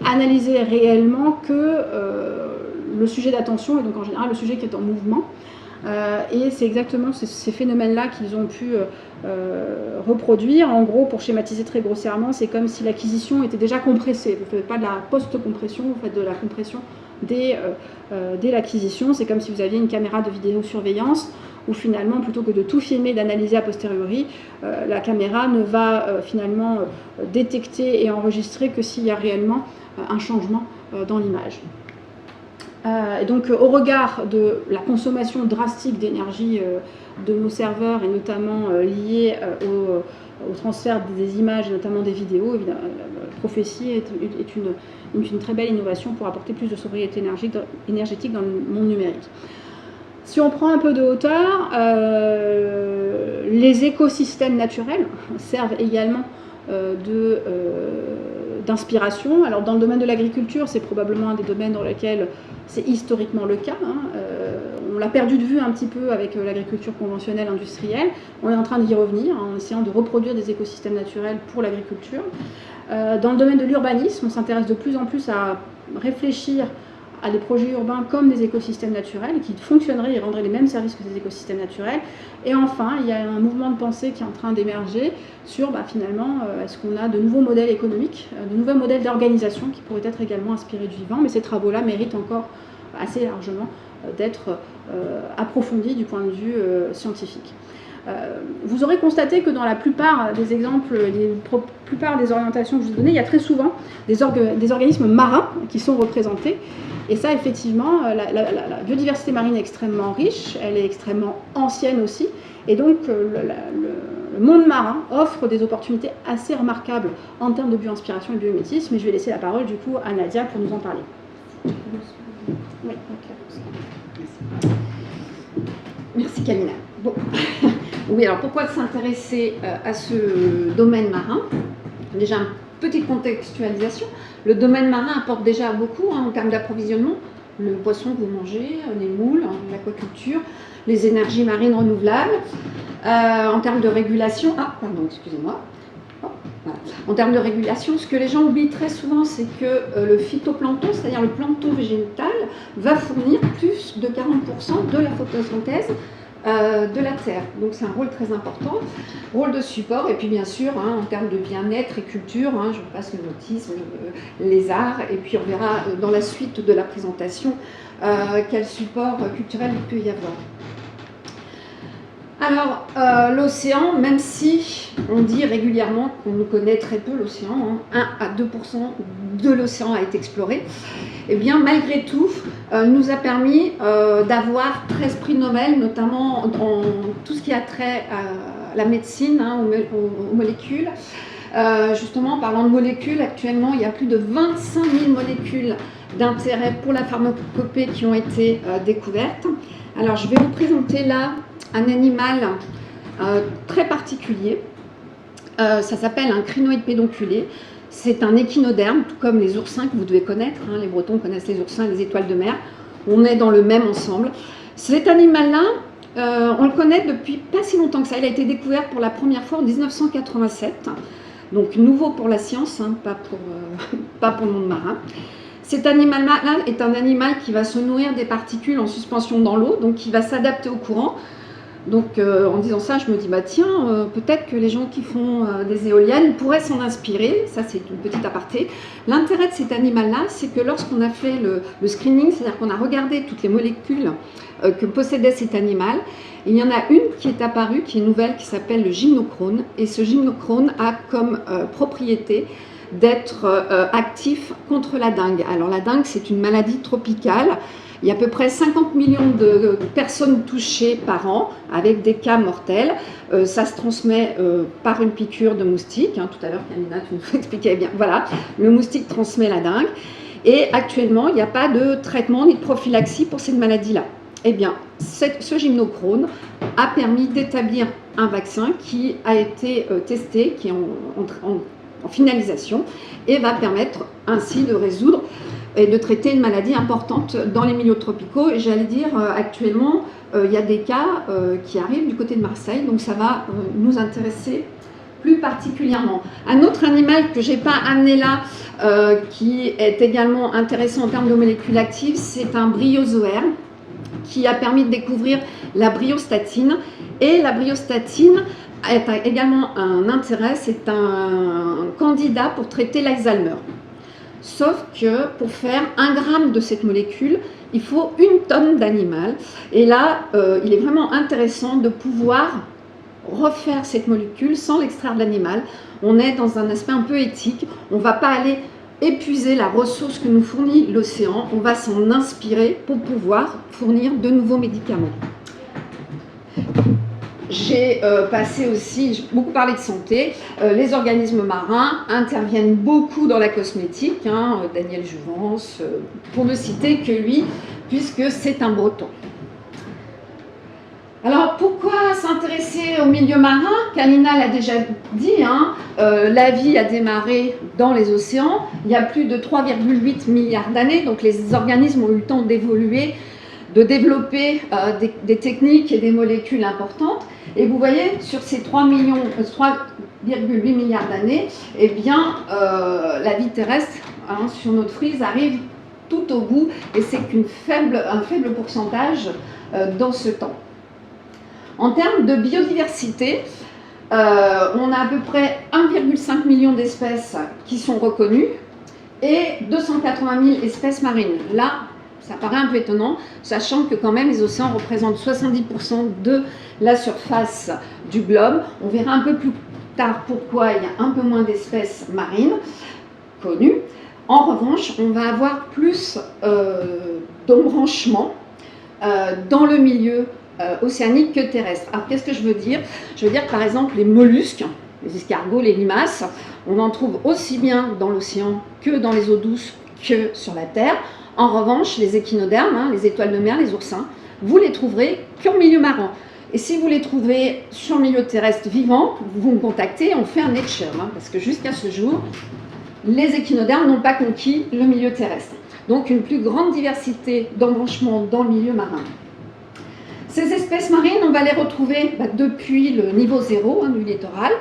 analyser réellement que le sujet d'attention et donc en général le sujet qui est en mouvement. Et c'est exactement ces phénomènes-là qu'ils ont pu reproduire. En gros, pour schématiser très grossièrement, c'est comme si l'acquisition était déjà compressée. Vous ne faites pas de la post-compression, vous faites de la compression dès l'acquisition. C'est comme si vous aviez une caméra de vidéosurveillance où finalement, plutôt que de tout filmer, d'analyser a posteriori, la caméra ne va finalement détecter et enregistrer que s'il y a réellement un changement dans l'image. Et donc, au regard de la consommation drastique d'énergie de nos serveurs, et notamment liée au transfert des images, et notamment des vidéos, évidemment, Prophétie est une très belle innovation pour apporter plus de sobriété énergétique dans le monde numérique. Si on prend un peu de hauteur, les écosystèmes naturels servent également d'inspiration. Alors dans le domaine de l'agriculture, c'est probablement un des domaines dans lesquels c'est historiquement le cas. On l'a perdu de vue un petit peu avec l'agriculture conventionnelle industrielle. On est en train d'y revenir en essayant de reproduire des écosystèmes naturels pour l'agriculture. Dans le domaine de l'urbanisme, on s'intéresse de plus en plus à réfléchir à des projets urbains comme des écosystèmes naturels qui fonctionneraient et rendraient les mêmes services que ces écosystèmes naturels. Et enfin, il y a un mouvement de pensée qui est en train d'émerger sur finalement, est-ce qu'on a de nouveaux modèles économiques, de nouveaux modèles d'organisation qui pourraient être également inspirés du vivant. Mais ces travaux-là méritent encore assez largement d'être approfondis du point de vue scientifique. Vous aurez constaté que dans la plupart des exemples, la plupart des orientations que je vous ai données, il y a très souvent des organismes marins qui sont représentés. Et ça, effectivement, la biodiversité marine est extrêmement riche, elle est extrêmement ancienne aussi. Et donc, le monde marin offre des opportunités assez remarquables en termes de bioinspiration et de biomimétisme. Et je vais laisser la parole, du coup, à Nadia pour nous en parler. Oui, ok. Merci Camilla. Bon. Oui, alors pourquoi s'intéresser à ce domaine marin? Déjà, une petite contextualisation. Le domaine marin apporte déjà beaucoup en termes d'approvisionnement. Le poisson que vous mangez, les moules, l'aquaculture, les énergies marines renouvelables. En termes de régulation, excusez-moi. Voilà. En termes de régulation, ce que les gens oublient très souvent, c'est que le phytoplancton, c'est-à-dire le plancton végétal, va fournir plus de 40% de la photosynthèse de la Terre. Donc c'est un rôle très important, rôle de support, et puis bien sûr, en termes de bien-être et culture, je passe le nautisme, les arts, et puis on verra dans la suite de la présentation quel support culturel il peut y avoir. Alors, l'océan, même si on dit régulièrement qu'on le connaît très peu, l'océan, 1 à 2% de l'océan a été exploré, eh bien, malgré tout, nous a permis d'avoir 13 prix Nobel, notamment dans tout ce qui a trait à la médecine, aux molécules. Justement, en parlant de molécules, actuellement, il y a plus de 25 000 molécules d'intérêt pour la pharmacopée qui ont été découvertes. Alors, je vais vous présenter là un animal très particulier. Ça s'appelle un crinoïde pédonculé. C'est un échinoderme, tout comme les oursins que vous devez connaître. Les Bretons connaissent les oursins et les étoiles de mer. On est dans le même ensemble. Cet animal-là, on le connaît depuis pas si longtemps que ça. Il a été découvert pour la première fois en 1987 donc nouveau pour la science, hein, pas pour le monde marin. Cet animal-là est un animal qui va se nourrir des particules en suspension dans l'eau, donc qui va s'adapter au courant. Donc en disant ça, je me dis, bah tiens, peut-être que les gens qui font des éoliennes pourraient s'en inspirer. Ça, c'est une petite aparté. L'intérêt de cet animal-là, c'est que lorsqu'on a fait le screening, c'est-à-dire qu'on a regardé toutes les molécules que possédait cet animal, il y en a une qui est apparue, qui est nouvelle, qui s'appelle le gymnochrone. Et ce gymnochrone a comme propriété d'être actif contre la dengue. Alors la dengue, c'est une maladie tropicale. Il y a à peu près 50 millions de personnes touchées par an, avec des cas mortels. Ça se transmet par une piqûre de moustique. Hein, tout à l'heure, Camilla, tu nous expliquais bien. Voilà, le moustique transmet la dengue. Et actuellement, il n'y a pas de traitement ni de prophylaxie pour cette maladie-là. Eh bien, ce gymnochrone a permis d'établir un vaccin qui a été testé, qui est en finalisation, et va permettre ainsi de résoudre et de traiter une maladie importante dans les milieux tropicaux. Et j'allais dire, actuellement, il y a des cas qui arrivent du côté de Marseille, donc ça va nous intéresser plus particulièrement. Un autre animal que je n'ai pas amené là, qui est également intéressant en termes de molécules actives, c'est un bryozoaire qui a permis de découvrir la bryostatine. Et la bryostatine a également un intérêt, c'est un candidat pour traiter l'Alzheimer. Sauf que pour faire 1 gramme de cette molécule, il faut 1 tonne d'animal. Et là, il est vraiment intéressant de pouvoir refaire cette molécule sans l'extraire de l'animal. On est dans un aspect un peu éthique. On ne va pas aller épuiser la ressource que nous fournit l'océan. On va s'en inspirer pour pouvoir fournir de nouveaux médicaments. J'ai passé aussi, j'ai beaucoup parlé de santé. Les organismes marins interviennent beaucoup dans la cosmétique, hein, Daniel Jouvence, pour ne citer que lui, puisque c'est un Breton. Alors pourquoi s'intéresser au milieu marin? Kalina l'a déjà dit, hein, la vie a démarré dans les océans il y a plus de 3,8 milliards d'années, donc les organismes ont eu le temps d'évoluer, de développer des techniques et des molécules importantes. Et vous voyez, sur ces 3,8 milliards d'années, eh bien, la vie terrestre, hein, sur notre frise, arrive tout au bout, et c'est un faible pourcentage dans ce temps. En termes de biodiversité, on a à peu près 1,5 million d'espèces qui sont reconnues et 280 000 espèces marines. Là, ça paraît un peu étonnant, sachant que quand même les océans représentent 70% de la surface du globe. On verra un peu plus tard pourquoi il y a un peu moins d'espèces marines connues. En revanche, on va avoir plus d'embranchements dans le milieu océanique que terrestre. Alors qu'est-ce que je veux dire? Je veux dire que par exemple les mollusques, les escargots, les limaces, on en trouve aussi bien dans l'océan que dans les eaux douces que sur la terre. En revanche, les échinodermes, hein, les étoiles de mer, les oursins, vous les trouverez qu'en milieu marin. Et si vous les trouvez sur le milieu terrestre vivant, vous me contactez, on fait un nature, hein, parce que jusqu'à ce jour, les échinodermes n'ont pas conquis le milieu terrestre. Donc une plus grande diversité d'embranchements dans le milieu marin. Ces espèces marines, on va les retrouver depuis le niveau zéro, hein, du littoral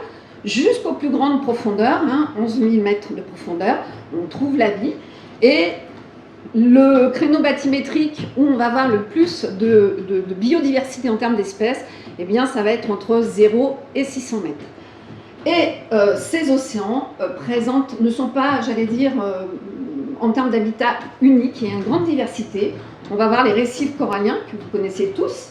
jusqu'aux plus grandes profondeurs, hein, 11 000 mètres de profondeur, on trouve la vie. Et le créneau bathymétrique où on va avoir le plus de biodiversité en termes d'espèces, eh bien, ça va être entre 0 et 600 mètres. Et ces océans ne sont pas, j'allais dire, en termes d'habitat unique, il y a une grande diversité. On va voir les récifs coralliens que vous connaissez tous,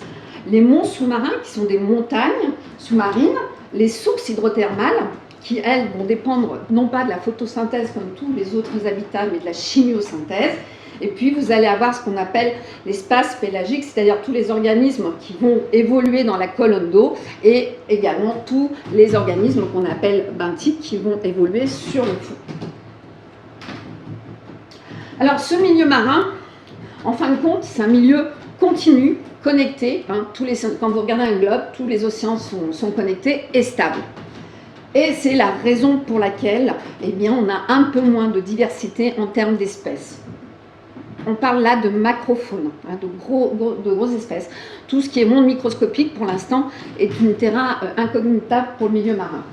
les monts sous-marins qui sont des montagnes sous-marines, les sources hydrothermales qui, elles, vont dépendre non pas de la photosynthèse comme tous les autres habitats, mais de la chimiosynthèse. Et puis vous allez avoir ce qu'on appelle l'espace pélagique, c'est-à-dire tous les organismes qui vont évoluer dans la colonne d'eau et également tous les organismes qu'on appelle benthiques qui vont évoluer sur le fond. Alors ce milieu marin, en fin de compte, c'est un milieu continu, connecté. Hein, quand vous regardez un globe, tous les océans sont connectés et stables. Et c'est la raison pour laquelle eh bien, on a un peu moins de diversité en termes d'espèces. On parle là de macrofaune, hein, de grosses espèces. Tout ce qui est monde microscopique, pour l'instant, est une terra incognita pour le milieu marin.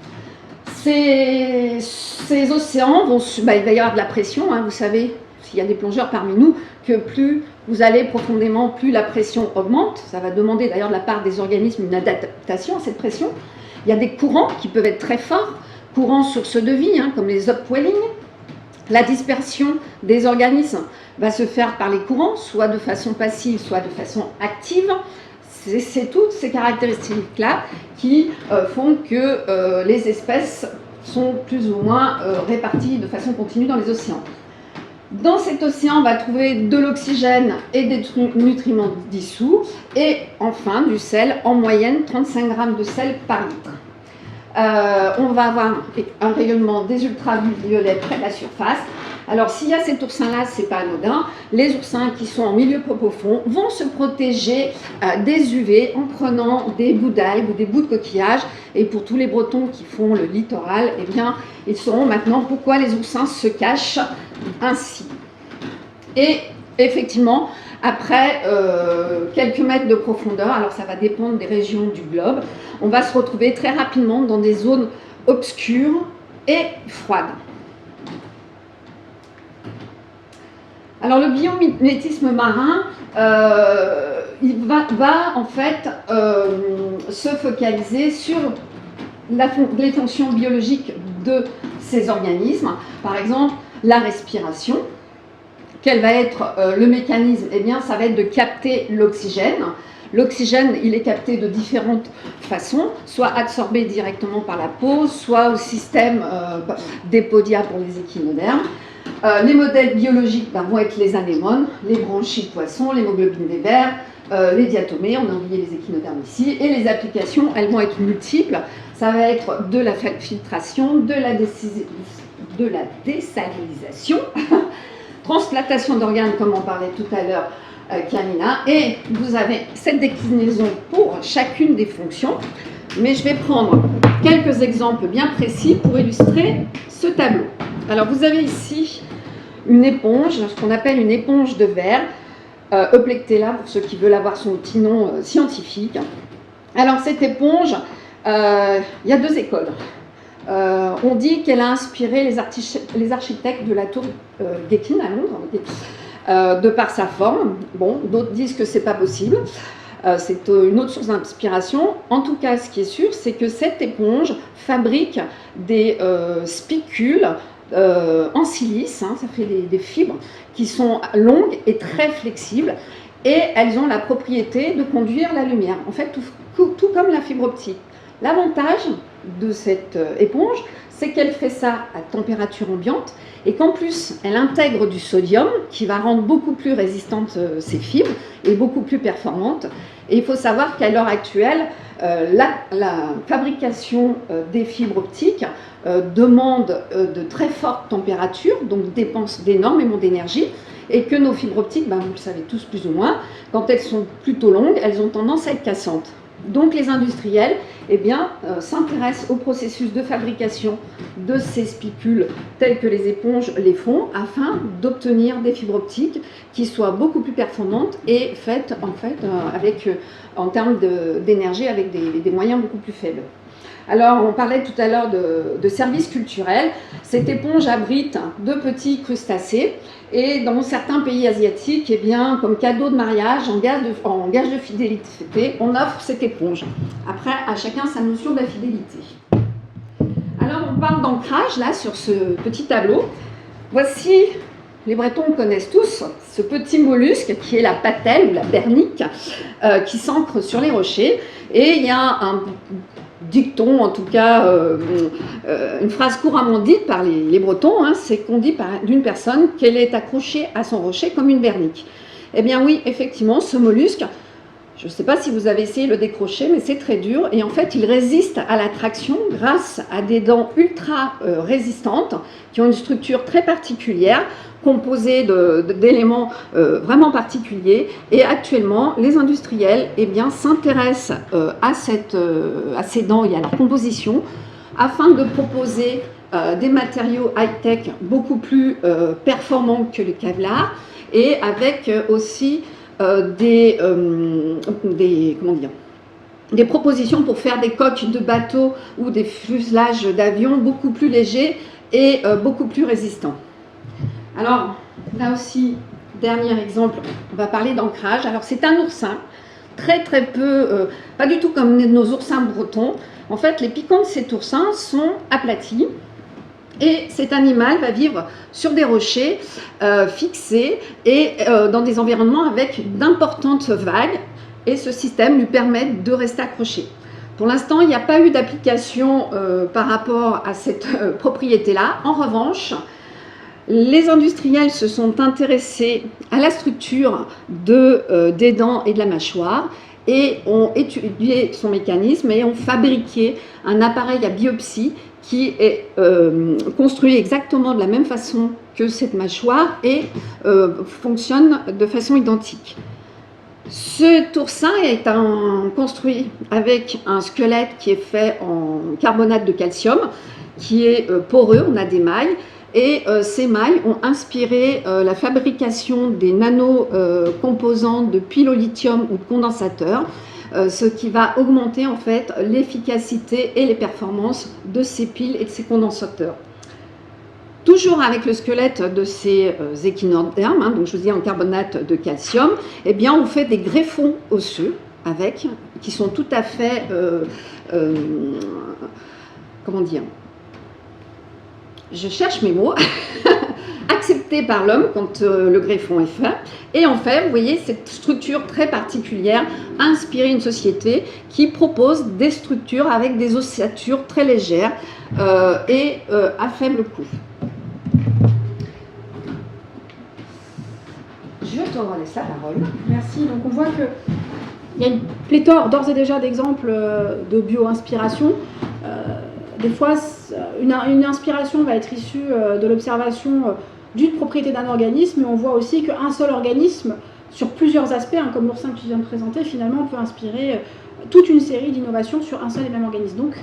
Ces océans vont, il va y avoir de la pression, hein, vous savez, s'il y a des plongeurs parmi nous, que plus vous allez profondément, plus la pression augmente. Ça va demander d'ailleurs de la part des organismes une adaptation à cette pression. Il y a des courants qui peuvent être très forts, courants sources de vie, hein, comme les upwelling. La dispersion des organismes va se faire par les courants, soit de façon passive, soit de façon active. C'est toutes ces caractéristiques-là qui font que les espèces sont plus ou moins réparties de façon continue dans les océans. Dans cet océan, on va trouver de l'oxygène et des nutriments dissous, et enfin du sel, en moyenne 35 grammes de sel par litre. On va avoir un rayonnement des ultraviolets près de la surface. Alors s'il y a cet oursin-là, c'est pas anodin. Les oursins qui sont en milieu profond vont se protéger des UV en prenant des bouts d'algues ou des bouts de coquillages. Et pour tous les Bretons qui font le littoral, eh bien, ils sauront maintenant pourquoi les oursins se cachent ainsi. Et effectivement, après quelques mètres de profondeur, alors ça va dépendre des régions du globe, on va se retrouver très rapidement dans des zones obscures et froides. Alors le biomimétisme marin, il va en fait se focaliser sur les fonctions biologiques de ces organismes. Par exemple, la respiration. Quel va être le mécanisme? Eh bien, ça va être de capter l'oxygène. L'oxygène, il est capté de différentes façons, soit absorbé directement par la peau, soit au système des podia pour les échinodermes. Les modèles biologiques vont être les anémones, les branchies de poissons, l'hémoglobine des vers, les diatomées, on a oublié les échinodermes ici, et les applications, elles vont être multiples. Ça va être de la filtration, de la désalinisation, transplantation d'organes, comme on parlait tout à l'heure, Kamina, et vous avez cette déclinaison pour chacune des fonctions. Mais je vais prendre quelques exemples bien précis pour illustrer ce tableau. Alors vous avez ici une éponge, ce qu'on appelle une éponge de verre, Euplectella pour ceux qui veulent avoir son petit nom scientifique. Alors cette éponge, il y a deux écoles. On dit qu'elle a inspiré les architectes de la tour Gherkin à Londres, de par sa forme. Bon, d'autres disent que c'est pas possible. C'est une autre source d'inspiration. En tout cas, ce qui est sûr, c'est que cette éponge fabrique des spicules en silice, hein, ça fait des fibres qui sont longues et très flexibles, et elles ont la propriété de conduire la lumière, en fait tout comme la fibre optique. L'avantage de cette éponge, c'est qu'elle fait ça à température ambiante, et qu'en plus elle intègre du sodium qui va rendre beaucoup plus résistantes ces fibres et beaucoup plus performantes. Et il faut savoir qu'à l'heure actuelle, la fabrication des fibres optiques demande de très fortes températures, donc dépense d'énormément d'énergie, et que nos fibres optiques, vous le savez tous plus ou moins, quand elles sont plutôt longues, elles ont tendance à être cassantes. Donc les industriels s'intéressent au processus de fabrication de ces spicules tels que les éponges les font, afin d'obtenir des fibres optiques qui soient beaucoup plus performantes et faites en termes d'énergie avec des moyens beaucoup plus faibles. Alors, on parlait tout à l'heure de services culturels. Cette éponge abrite de petits crustacés, et dans certains pays asiatiques, comme cadeau de mariage, en gage de fidélité, on offre cette éponge. Après, à chacun sa notion de la fidélité. Alors, on parle d'ancrage, là, sur ce petit tableau. Voici, les Bretons connaissent tous, ce petit mollusque qui est la patelle ou la bernique, qui s'ancre sur les rochers. Et il y a un dicton, en tout cas une phrase couramment dite par les Bretons, hein, c'est qu'on dit d'une personne qu'elle est accrochée à son rocher comme une bernique. Eh bien oui, effectivement, ce mollusque, je ne sais pas si vous avez essayé de le décrocher, mais c'est très dur, et en fait il résiste à la traction grâce à des dents ultra résistantes qui ont une structure très particulière, composée d'éléments vraiment particuliers. Et actuellement, les industriels s'intéressent à ces dents et à leur composition, afin de proposer des matériaux high-tech beaucoup plus performants que le Kevlar, et avec aussi des propositions pour faire des coques de bateaux ou des fuselages d'avions beaucoup plus légers et beaucoup plus résistants. Alors, là aussi, dernier exemple, on va parler d'ancrage. Alors, c'est un oursin, très peu, pas du tout comme nos oursins bretons. En fait, les piquants de cet oursin sont aplatis. Et cet animal va vivre sur des rochers fixés et dans des environnements avec d'importantes vagues. Et ce système lui permet de rester accroché. Pour l'instant, il n'y a pas eu d'application par rapport à cette propriété-là. En revanche, les industriels se sont intéressés à la structure des dents et de la mâchoire et ont étudié son mécanisme et ont fabriqué un appareil à biopsie qui est construit exactement de la même façon que cette mâchoire et fonctionne de façon identique. Ce oursin est construit avec un squelette qui est fait en carbonate de calcium, qui est poreux, on a des mailles, et ces mailles ont inspiré la fabrication des nano-composants de piles au lithium ou de condensateurs, ce qui va augmenter en fait l'efficacité et les performances de ces piles et de ces condensateurs. Toujours avec le squelette de ces échinodermes, donc je vous dis en carbonate de calcium, eh bien on fait des greffons osseux qui sont tout à fait, comment dire, je cherche mes mots, acceptés par l'homme quand le greffon est fait. Et en fait, vous voyez, cette structure très particulière a inspiré une société qui propose des structures avec des ossatures très légères et à faible coût. Je te laisse la parole. Merci. Donc on voit qu'il y a une pléthore d'ores et déjà d'exemples de bio-inspiration. Des fois, une inspiration va être issue de l'observation d'une propriété d'un organisme, mais on voit aussi qu'un seul organisme, sur plusieurs aspects, comme l'oursin que tu viens de présenter, finalement peut inspirer toute une série d'innovations sur un seul et même organisme. Donc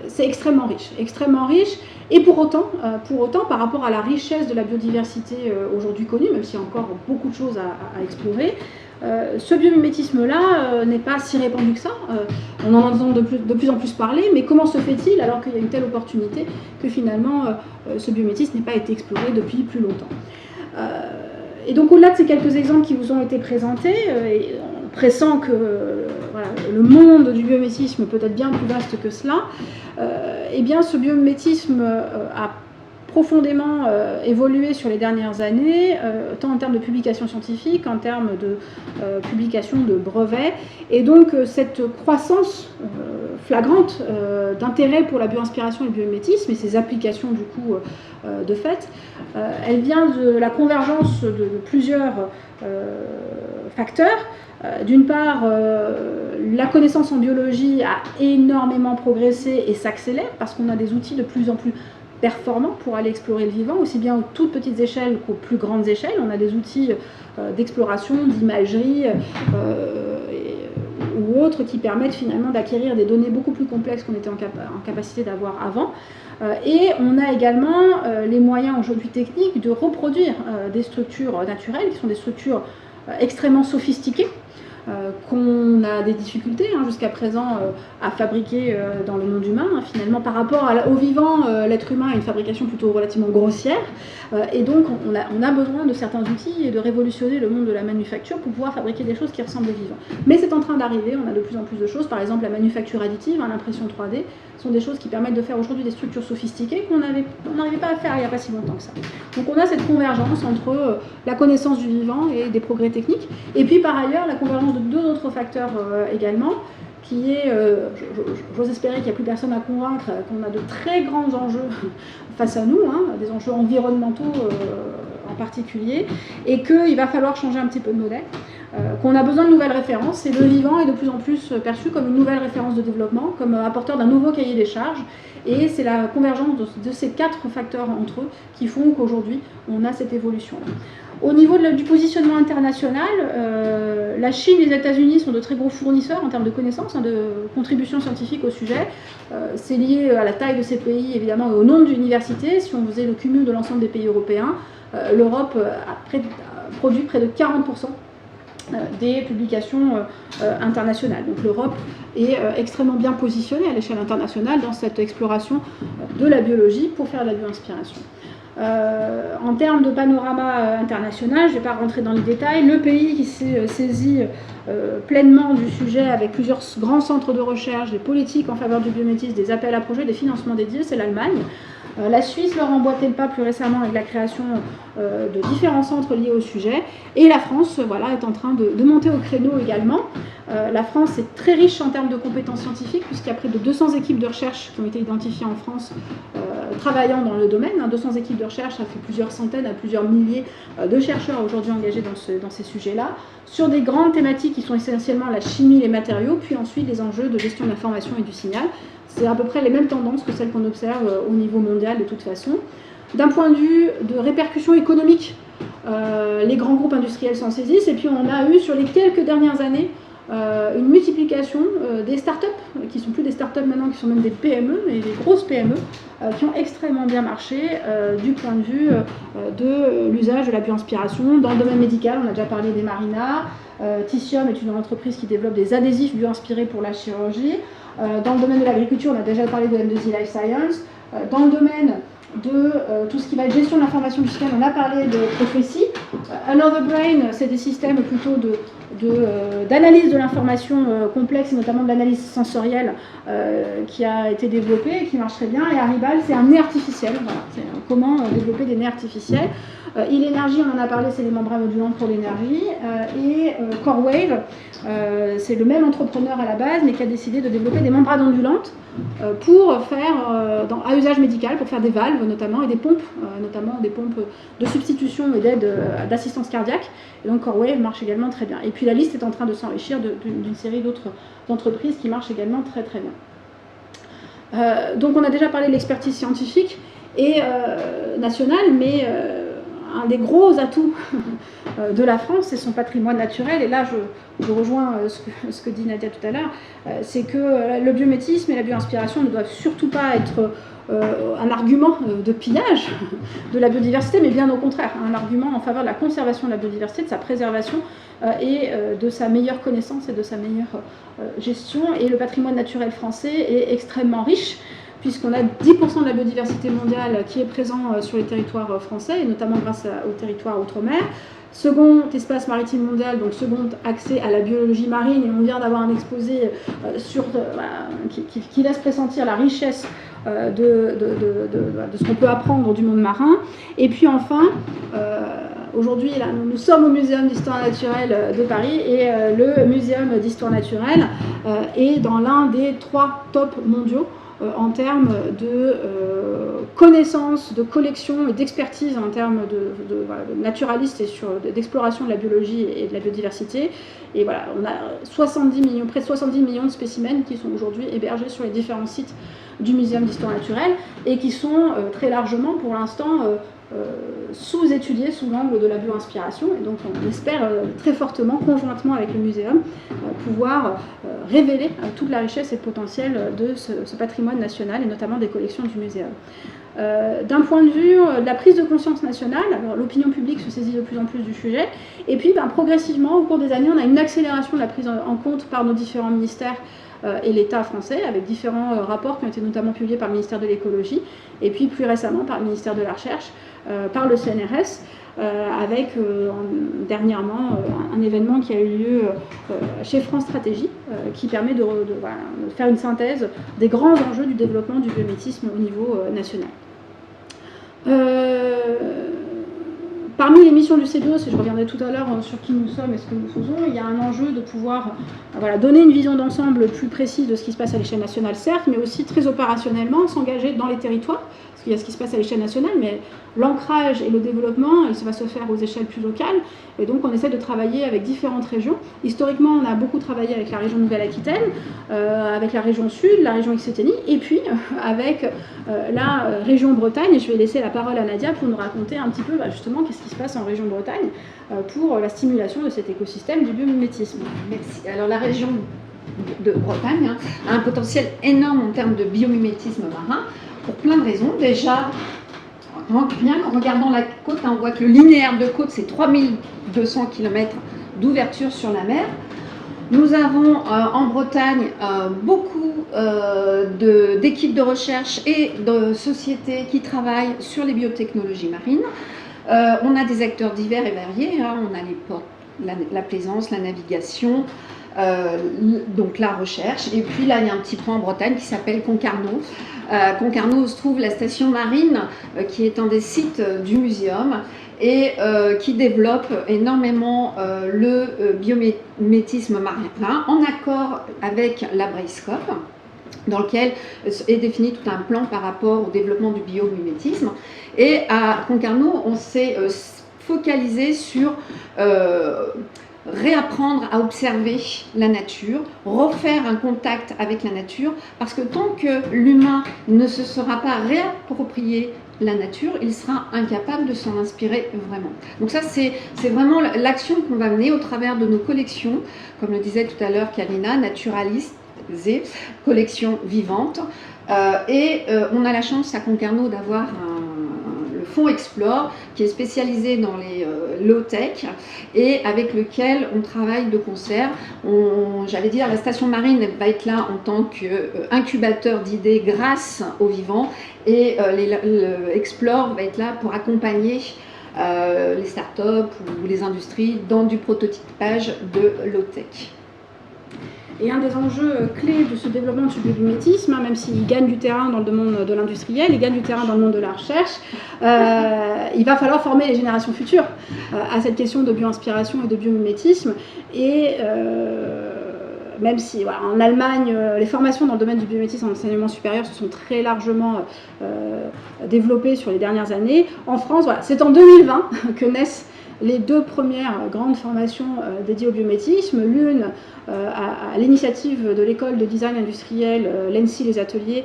c'est extrêmement riche. Et pour autant, par rapport à la richesse de la biodiversité aujourd'hui connue, même s'il y a encore beaucoup de choses à explorer, ce biomimétisme-là n'est pas si répandu que ça. On en entend de plus en plus parler, mais comment se fait-il alors qu'il y a une telle opportunité que finalement ce biomimétisme n'ait pas été exploré depuis plus longtemps. Et donc au-delà de ces quelques exemples qui vous ont été présentés, on pressent que voilà, le monde du biomimétisme peut être bien plus vaste que cela, eh bien ce biomimétisme a profondément évolué sur les dernières années, tant en termes de publications scientifiques qu'en termes de publication de brevets. Et donc cette croissance flagrante d'intérêt pour la bioinspiration et le biomimétisme et ses applications du coup de fait, elle vient de la convergence de plusieurs facteurs. D'une part, la connaissance en biologie a énormément progressé et s'accélère parce qu'on a des outils de plus en plus performants pour aller explorer le vivant, aussi bien aux toutes petites échelles qu'aux plus grandes échelles. On a des outils d'exploration, d'imagerie ou autres qui permettent finalement d'acquérir des données beaucoup plus complexes qu'on était en capacité d'avoir avant. Et on a également les moyens aujourd'hui techniques de reproduire des structures naturelles, qui sont des structures extrêmement sophistiquées, qu'on a des difficultés jusqu'à présent à fabriquer dans le monde humain. Finalement, par rapport au vivant, l'être humain a une fabrication plutôt relativement grossière, et donc on a besoin de certains outils et de révolutionner le monde de la manufacture pour pouvoir fabriquer des choses qui ressemblent au vivant. Mais c'est en train d'arriver, on a de plus en plus de choses, par exemple la manufacture additive, l'impression 3D, sont des choses qui permettent de faire aujourd'hui des structures sophistiquées qu'on n'arrivait pas à faire il n'y a pas si longtemps que ça. Donc on a cette convergence entre la connaissance du vivant et des progrès techniques, et puis par ailleurs la convergence de deux autres facteurs également, qui est, j'ose espérer qu'il n'y a plus personne à convaincre qu'on a de très grands enjeux face à nous, des enjeux environnementaux en particulier, et qu'il va falloir changer un petit peu de modèle, qu'on a besoin de nouvelles références, et le vivant est de plus en plus perçu comme une nouvelle référence de développement, comme apporteur d'un nouveau cahier des charges, et c'est la convergence de ces quatre facteurs entre eux qui font qu'aujourd'hui on a cette évolution-là. Au niveau du positionnement international, la Chine et les États-Unis sont de très gros fournisseurs en termes de connaissances, de contributions scientifiques au sujet. C'est lié à la taille de ces pays, évidemment, et au nombre d'universités. Si on faisait le cumul de l'ensemble des pays européens, l'Europe a produit près de 40% des publications internationales. Donc l'Europe est extrêmement bien positionnée à l'échelle internationale dans cette exploration de la biologie pour faire de la bioinspiration. En termes de panorama international, je ne vais pas rentrer dans les détails, le pays qui s'est saisi pleinement du sujet avec plusieurs grands centres de recherche, des politiques en faveur du biométisme, des appels à projets, des financements dédiés, c'est l'Allemagne. La Suisse leur a emboîté le pas plus récemment avec la création de différents centres liés au sujet. Et la France est en train de monter au créneau également. La France est très riche en termes de compétences scientifiques, puisqu'il y a près de 200 équipes de recherche qui ont été identifiées en France travaillant dans le domaine. 200 équipes de recherche, ça fait plusieurs centaines à plusieurs milliers de chercheurs aujourd'hui engagés dans ces sujets-là, sur des grandes thématiques qui sont essentiellement la chimie, les matériaux, puis ensuite les enjeux de gestion de l'information et du signal. C'est à peu près les mêmes tendances que celles qu'on observe au niveau mondial de toute façon. D'un point de vue de répercussions économiques, les grands groupes industriels s'en saisissent, et puis on a eu sur les quelques dernières années une multiplication des startups, qui ne sont plus des startups maintenant, qui sont même des PME, et des grosses PME, qui ont extrêmement bien marché du point de vue de l'usage de la bioinspiration. Dans le domaine médical, on a déjà parlé des Marina. Tissium est une entreprise qui développe des adhésifs bioinspirés pour la chirurgie. Dans le domaine de l'agriculture, on a déjà parlé de M2I Life Science. Dans le domaine de tout ce qui va être gestion de l'information du système, on a parlé de Prophecy. Another Brain, c'est des systèmes plutôt d'analyse de l'information complexe, et notamment de l'analyse sensorielle qui a été développée et qui marche très bien. Et Arribal, c'est un nez artificiel. Voilà, c'est comment développer des nez artificiels. E-Energy, on en a parlé, c'est les membranes modulantes pour l'énergie. Et CoreWave, c'est le même entrepreneur à la base, mais qui a décidé de développer des membranes ondulantes pour faire, à usage médical, pour faire des valves notamment, et des pompes, notamment des pompes de substitution et d'aide d'assistance cardiaque. Et donc CoreWave marche également très bien. Et puis la liste est en train de s'enrichir d'une série d'autres entreprises qui marchent également très très bien. Donc on a déjà parlé de l'expertise scientifique et nationale, mais un des gros atouts de la France, c'est son patrimoine naturel. Et là, je rejoins ce que dit Nadia tout à l'heure, c'est que le biométisme et la bioinspiration ne doivent surtout pas être un argument de pillage de la biodiversité, mais bien au contraire, un argument en faveur de la conservation de la biodiversité, de sa préservation et de sa meilleure connaissance et de sa meilleure gestion. Et le patrimoine naturel français est extrêmement riche, puisqu'on a 10% de la biodiversité mondiale qui est présent sur les territoires français, et notamment grâce au territoire outre-mer. Second espace maritime mondial, donc second accès à la biologie marine, et on vient d'avoir un exposé qui laisse pressentir la richesse de ce qu'on peut apprendre du monde marin. Et puis enfin, aujourd'hui, nous sommes au Muséum d'histoire naturelle de Paris, et le Muséum d'histoire naturelle est dans l'un des 3 tops mondiaux en termes de connaissances, de collection et d'expertise en termes de naturalistes et d'exploration de la biologie et de la biodiversité. Et voilà, on a 70 millions, près de 70 millions de spécimens qui sont aujourd'hui hébergés sur les différents sites du Muséum d'histoire naturelle et qui sont très largement, pour l'instant, sous-étudiés sous l'angle de la bioinspiration. Et donc on espère très fortement, conjointement avec le muséum, pouvoir révéler toute la richesse et le potentiel de ce patrimoine national, et notamment des collections du muséum. D'un point de vue de la prise de conscience nationale, l'opinion publique se saisit de plus en plus du sujet, et puis progressivement, au cours des années, on a une accélération de la prise en compte par nos différents ministères et l'État français, avec différents rapports qui ont été notamment publiés par le ministère de l'écologie, et puis plus récemment par le ministère de la Recherche, par le CNRS, avec dernièrement un événement qui a eu lieu chez France Stratégie, qui permet de faire une synthèse des grands enjeux du développement du biométisme au niveau national. Parmi les missions du CBIOS, et je reviendrai tout à l'heure sur qui nous sommes et ce que nous faisons, il y a un enjeu de pouvoir donner une vision d'ensemble plus précise de ce qui se passe à l'échelle nationale, certes, mais aussi très opérationnellement, s'engager dans les territoires, parce qu'il y a ce qui se passe à l'échelle nationale, mais l'ancrage et le développement, il va se faire aux échelles plus locales, et donc on essaie de travailler avec différentes régions. Historiquement, on a beaucoup travaillé avec la région Nouvelle-Aquitaine, avec la région Sud, la région Occitanie, et puis avec la région Bretagne, et je vais laisser la parole à Nadia pour nous raconter un petit peu justement qu'est-ce qui se passe en région Bretagne pour la stimulation de cet écosystème du biomimétisme. Merci. Alors la région de Bretagne a un potentiel énorme en termes de biomimétisme marin, pour plein de raisons. Déjà, rien qu'en regardant la côte, on voit que le linéaire de côte, c'est 3200 km d'ouverture sur la mer. Nous avons en Bretagne beaucoup d'équipes de recherche et de sociétés qui travaillent sur les biotechnologies marines. On a des acteurs divers et variés, hein. On a les ports, la plaisance, la navigation, donc la recherche. Et puis là, il y a un petit point en Bretagne qui s'appelle Concarneau. Concarneau se trouve la station marine qui est un des sites du muséum et qui développe énormément le biomimétisme marin en accord avec la BRACESCOP, dans lequel est défini tout un plan par rapport au développement du biomimétisme. Et à Concarneau, on s'est focalisé sur réapprendre à observer la nature, refaire un contact avec la nature, parce que tant que l'humain ne se sera pas réapproprié la nature, il sera incapable de s'en inspirer vraiment. Donc ça, c'est vraiment l'action qu'on va mener au travers de nos collections, comme le disait tout à l'heure Kalina, naturalisées, collections vivantes. On a la chance à Concarneau d'avoir le fonds Explore, qui est spécialisé dans les low-tech et avec lequel on travaille de concert. J'allais dire, la station marine va être là en tant qu'incubateur d'idées grâce aux vivants, et Explore va être là pour accompagner les startups ou les industries dans du prototypage de low-tech. Et un des enjeux clés de ce développement du biomimétisme, même s'il gagne du terrain dans le monde de l'industriel, il gagne du terrain dans le monde de la recherche, il va falloir former les générations futures à cette question de bio-inspiration et de biomimétisme. Et même si voilà, en Allemagne, les formations dans le domaine du biomimétisme en enseignement supérieur se sont très largement développées sur les dernières années, en France, voilà, c'est en 2020 que naissent les deux premières grandes formations dédiées au biomimétisme, l'une à l'initiative de l'école de design industriel, l'ENSI Les Ateliers,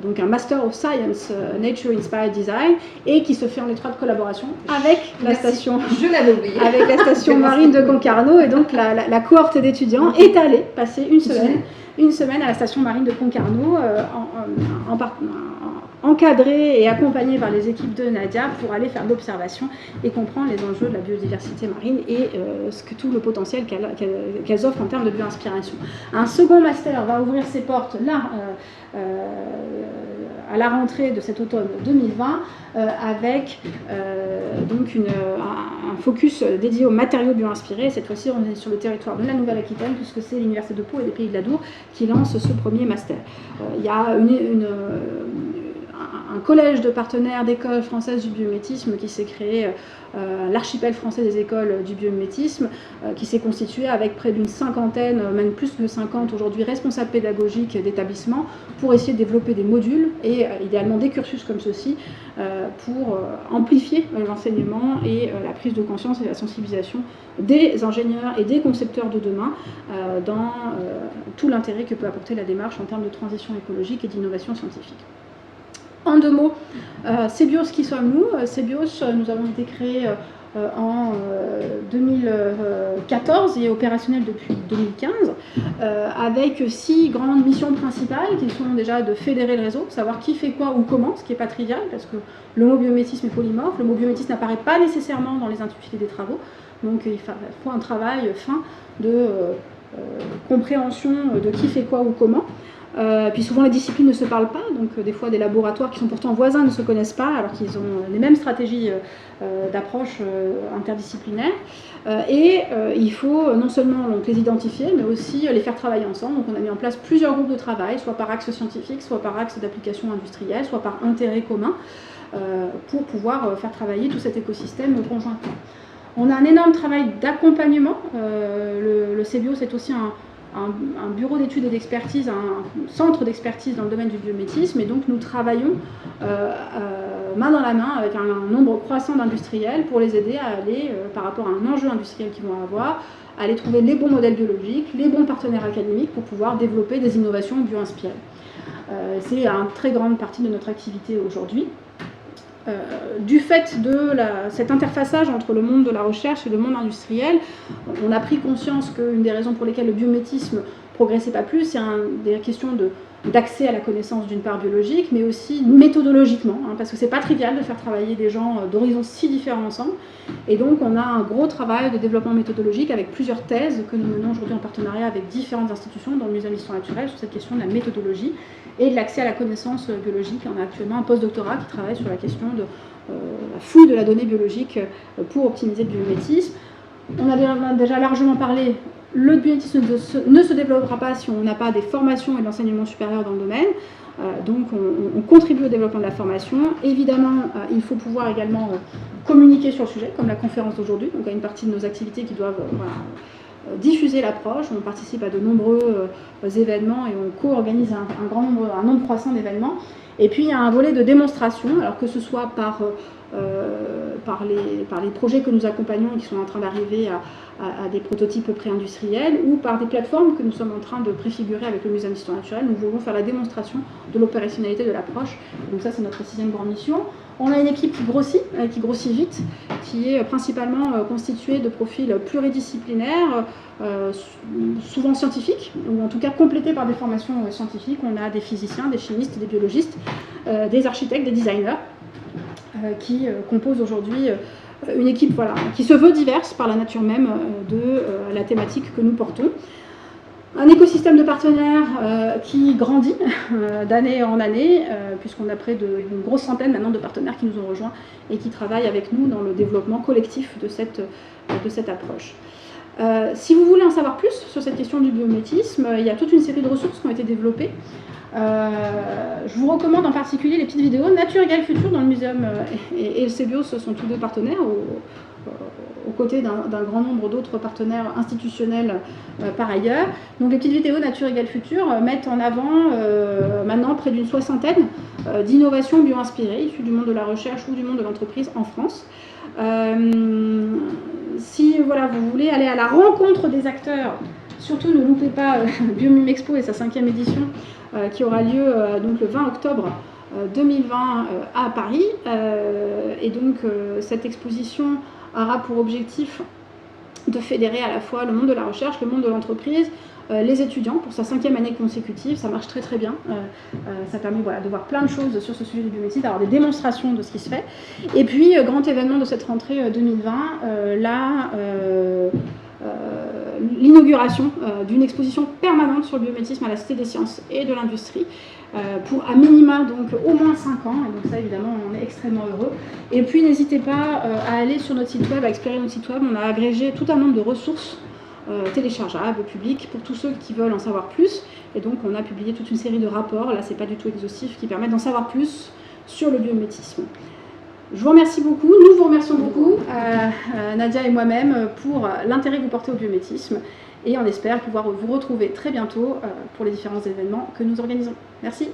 donc un Master of Science, Nature Inspired Design, et qui se fait en étroite collaboration avec la station, avec la station marine de Concarneau. Et donc la cohorte d'étudiants est allée passer une semaine à la station marine de Concarneau encadrés et accompagnés par les équipes de Nadia pour aller faire de l'observation et comprendre les enjeux de la biodiversité marine et tout le potentiel qu'elles offrent en termes de bio-inspiration. Un second master va ouvrir ses portes là, à la rentrée de cet automne 2020 avec donc un focus dédié aux matériaux bio-inspirés. Cette fois-ci, on est sur le territoire de la Nouvelle-Aquitaine, puisque c'est l'Université de Pau et des Pays de l'Adour qui lance ce premier master. Il y a un collège de partenaires d'écoles françaises du biomimétisme qui s'est créé, l'archipel français des écoles du biomimétisme, qui s'est constitué avec près d'une cinquantaine, même plus de 50 aujourd'hui, responsables pédagogiques d'établissements pour essayer de développer des modules et idéalement des cursus comme ceci pour amplifier l'enseignement et la prise de conscience et la sensibilisation des ingénieurs et des concepteurs de demain dans tout l'intérêt que peut apporter la démarche en termes de transition écologique et d'innovation scientifique. En deux mots, Cebios, qui sommes-nous? Cebios, nous avons été créés en 2014 et opérationnels depuis 2015, avec 6 grandes missions principales qui sont déjà de fédérer le réseau, savoir qui fait quoi ou comment, ce qui n'est pas trivial parce que le mot biomimétisme est polymorphe, le mot biomimétisme n'apparaît pas nécessairement dans les intitulés des travaux, donc il faut un travail fin de compréhension de qui fait quoi ou comment. Puis souvent les disciplines ne se parlent pas, donc des fois des laboratoires qui sont pourtant voisins ne se connaissent pas alors qu'ils ont les mêmes stratégies d'approche interdisciplinaire. Il faut non seulement donc, les identifier, mais aussi les faire travailler ensemble. Donc on a mis en place plusieurs groupes de travail, soit par axe scientifique, soit par axe d'application industrielle, soit par intérêt commun, pour pouvoir faire travailler tout cet écosystème conjointement. On a un énorme travail d'accompagnement. Le Cebios c'est aussi un bureau d'études et d'expertise, un centre d'expertise dans le domaine du biomimétisme, et donc nous travaillons main dans la main avec un nombre croissant d'industriels pour les aider à aller, par rapport à un enjeu industriel qu'ils vont avoir, à aller trouver les bons modèles biologiques, les bons partenaires académiques pour pouvoir développer des innovations bio-inspirées. C'est une très grande partie de notre activité aujourd'hui. Du fait de cet interfaçage entre le monde de la recherche et le monde industriel, on a pris conscience qu'une des raisons pour lesquelles le biomimétisme progressez pas plus, c'est des questions d'accès à la connaissance d'une part biologique, mais aussi méthodologiquement, hein, parce que c'est pas trivial de faire travailler des gens d'horizons si différents ensemble. Et donc on a un gros travail de développement méthodologique avec plusieurs thèses que nous menons aujourd'hui en partenariat avec différentes institutions dans le Muséum d'histoire naturelle sur cette question de la méthodologie et de l'accès à la connaissance biologique. On a actuellement un postdoctorat qui travaille sur la question de la fouille de la donnée biologique pour optimiser le biomimétisme. On a déjà largement parlé. Le biomimétisme ne se développera pas si on n'a pas des formations et de l'enseignement supérieur dans le domaine. Donc on contribue au développement de la formation. Évidemment, il faut pouvoir également communiquer sur le sujet, comme la conférence d'aujourd'hui. Donc il y a une partie de nos activités qui doivent diffuser l'approche. On participe à de nombreux événements et on co-organise un nombre croissant d'événements. Et puis il y a un volet de démonstration, alors que ce soit par les projets que nous accompagnons et qui sont en train d'arriver à des prototypes pré-industriels ou par des plateformes que nous sommes en train de préfigurer avec le Muséum d'histoire naturelle. Nous voulons faire la démonstration de l'opérationnalité de l'approche. Donc ça, c'est notre 6e grande mission. On a une équipe qui grossit vite, qui est principalement constituée de profils pluridisciplinaires, souvent scientifiques, ou en tout cas complétés par des formations scientifiques. On a des physiciens, des chimistes, des biologistes, des architectes, des designers, qui composent aujourd'hui une équipe qui se veut diverse par la nature même de la thématique que nous portons. Un écosystème de partenaires qui grandit d'année en année, puisqu'on a près d'une grosse centaine maintenant de partenaires qui nous ont rejoints et qui travaillent avec nous dans le développement collectif de cette approche. Si vous voulez en savoir plus sur cette question du biomimétisme, il y a toute une série de ressources qui ont été développées. Je vous recommande en particulier les petites vidéos. Nature égale futur dans le muséum et le CBIOS sont tous deux partenaires aux côtés d'un grand nombre d'autres partenaires institutionnels par ailleurs. Donc les petites vidéos Nature égale futur mettent en avant maintenant près d'une soixantaine d'innovations bio-inspirées issues du monde de la recherche ou du monde de l'entreprise en France. Si vous voulez aller à la rencontre des acteurs, surtout ne loupez pas Biomimexpo et sa 5e édition qui aura lieu donc le 20 octobre 2020 à Paris. Et donc cette exposition aura pour objectif de fédérer à la fois le monde de la recherche, le monde de l'entreprise, les étudiants pour sa 5e année consécutive. Ça marche très très bien. Ça permet de voir plein de choses sur ce sujet du biométisme, d'avoir des démonstrations de ce qui se fait. Et puis, grand événement de cette rentrée 2020, l'inauguration d'une exposition permanente sur le biométisme à la Cité des Sciences et de l'Industrie pour à minima donc au moins 5 ans, et donc ça évidemment on est extrêmement heureux. Et puis n'hésitez pas à aller sur notre site web, à explorer notre site web. On a agrégé tout un nombre de ressources téléchargeables, publiques, pour tous ceux qui veulent en savoir plus. Et donc on a publié toute une série de rapports, là c'est pas du tout exhaustif, qui permettent d'en savoir plus sur le biomimétisme. Je vous remercie beaucoup, nous vous remercions beaucoup, Nadia et moi-même, pour l'intérêt que vous portez au biomimétisme, et on espère pouvoir vous retrouver très bientôt pour les différents événements que nous organisons. Merci.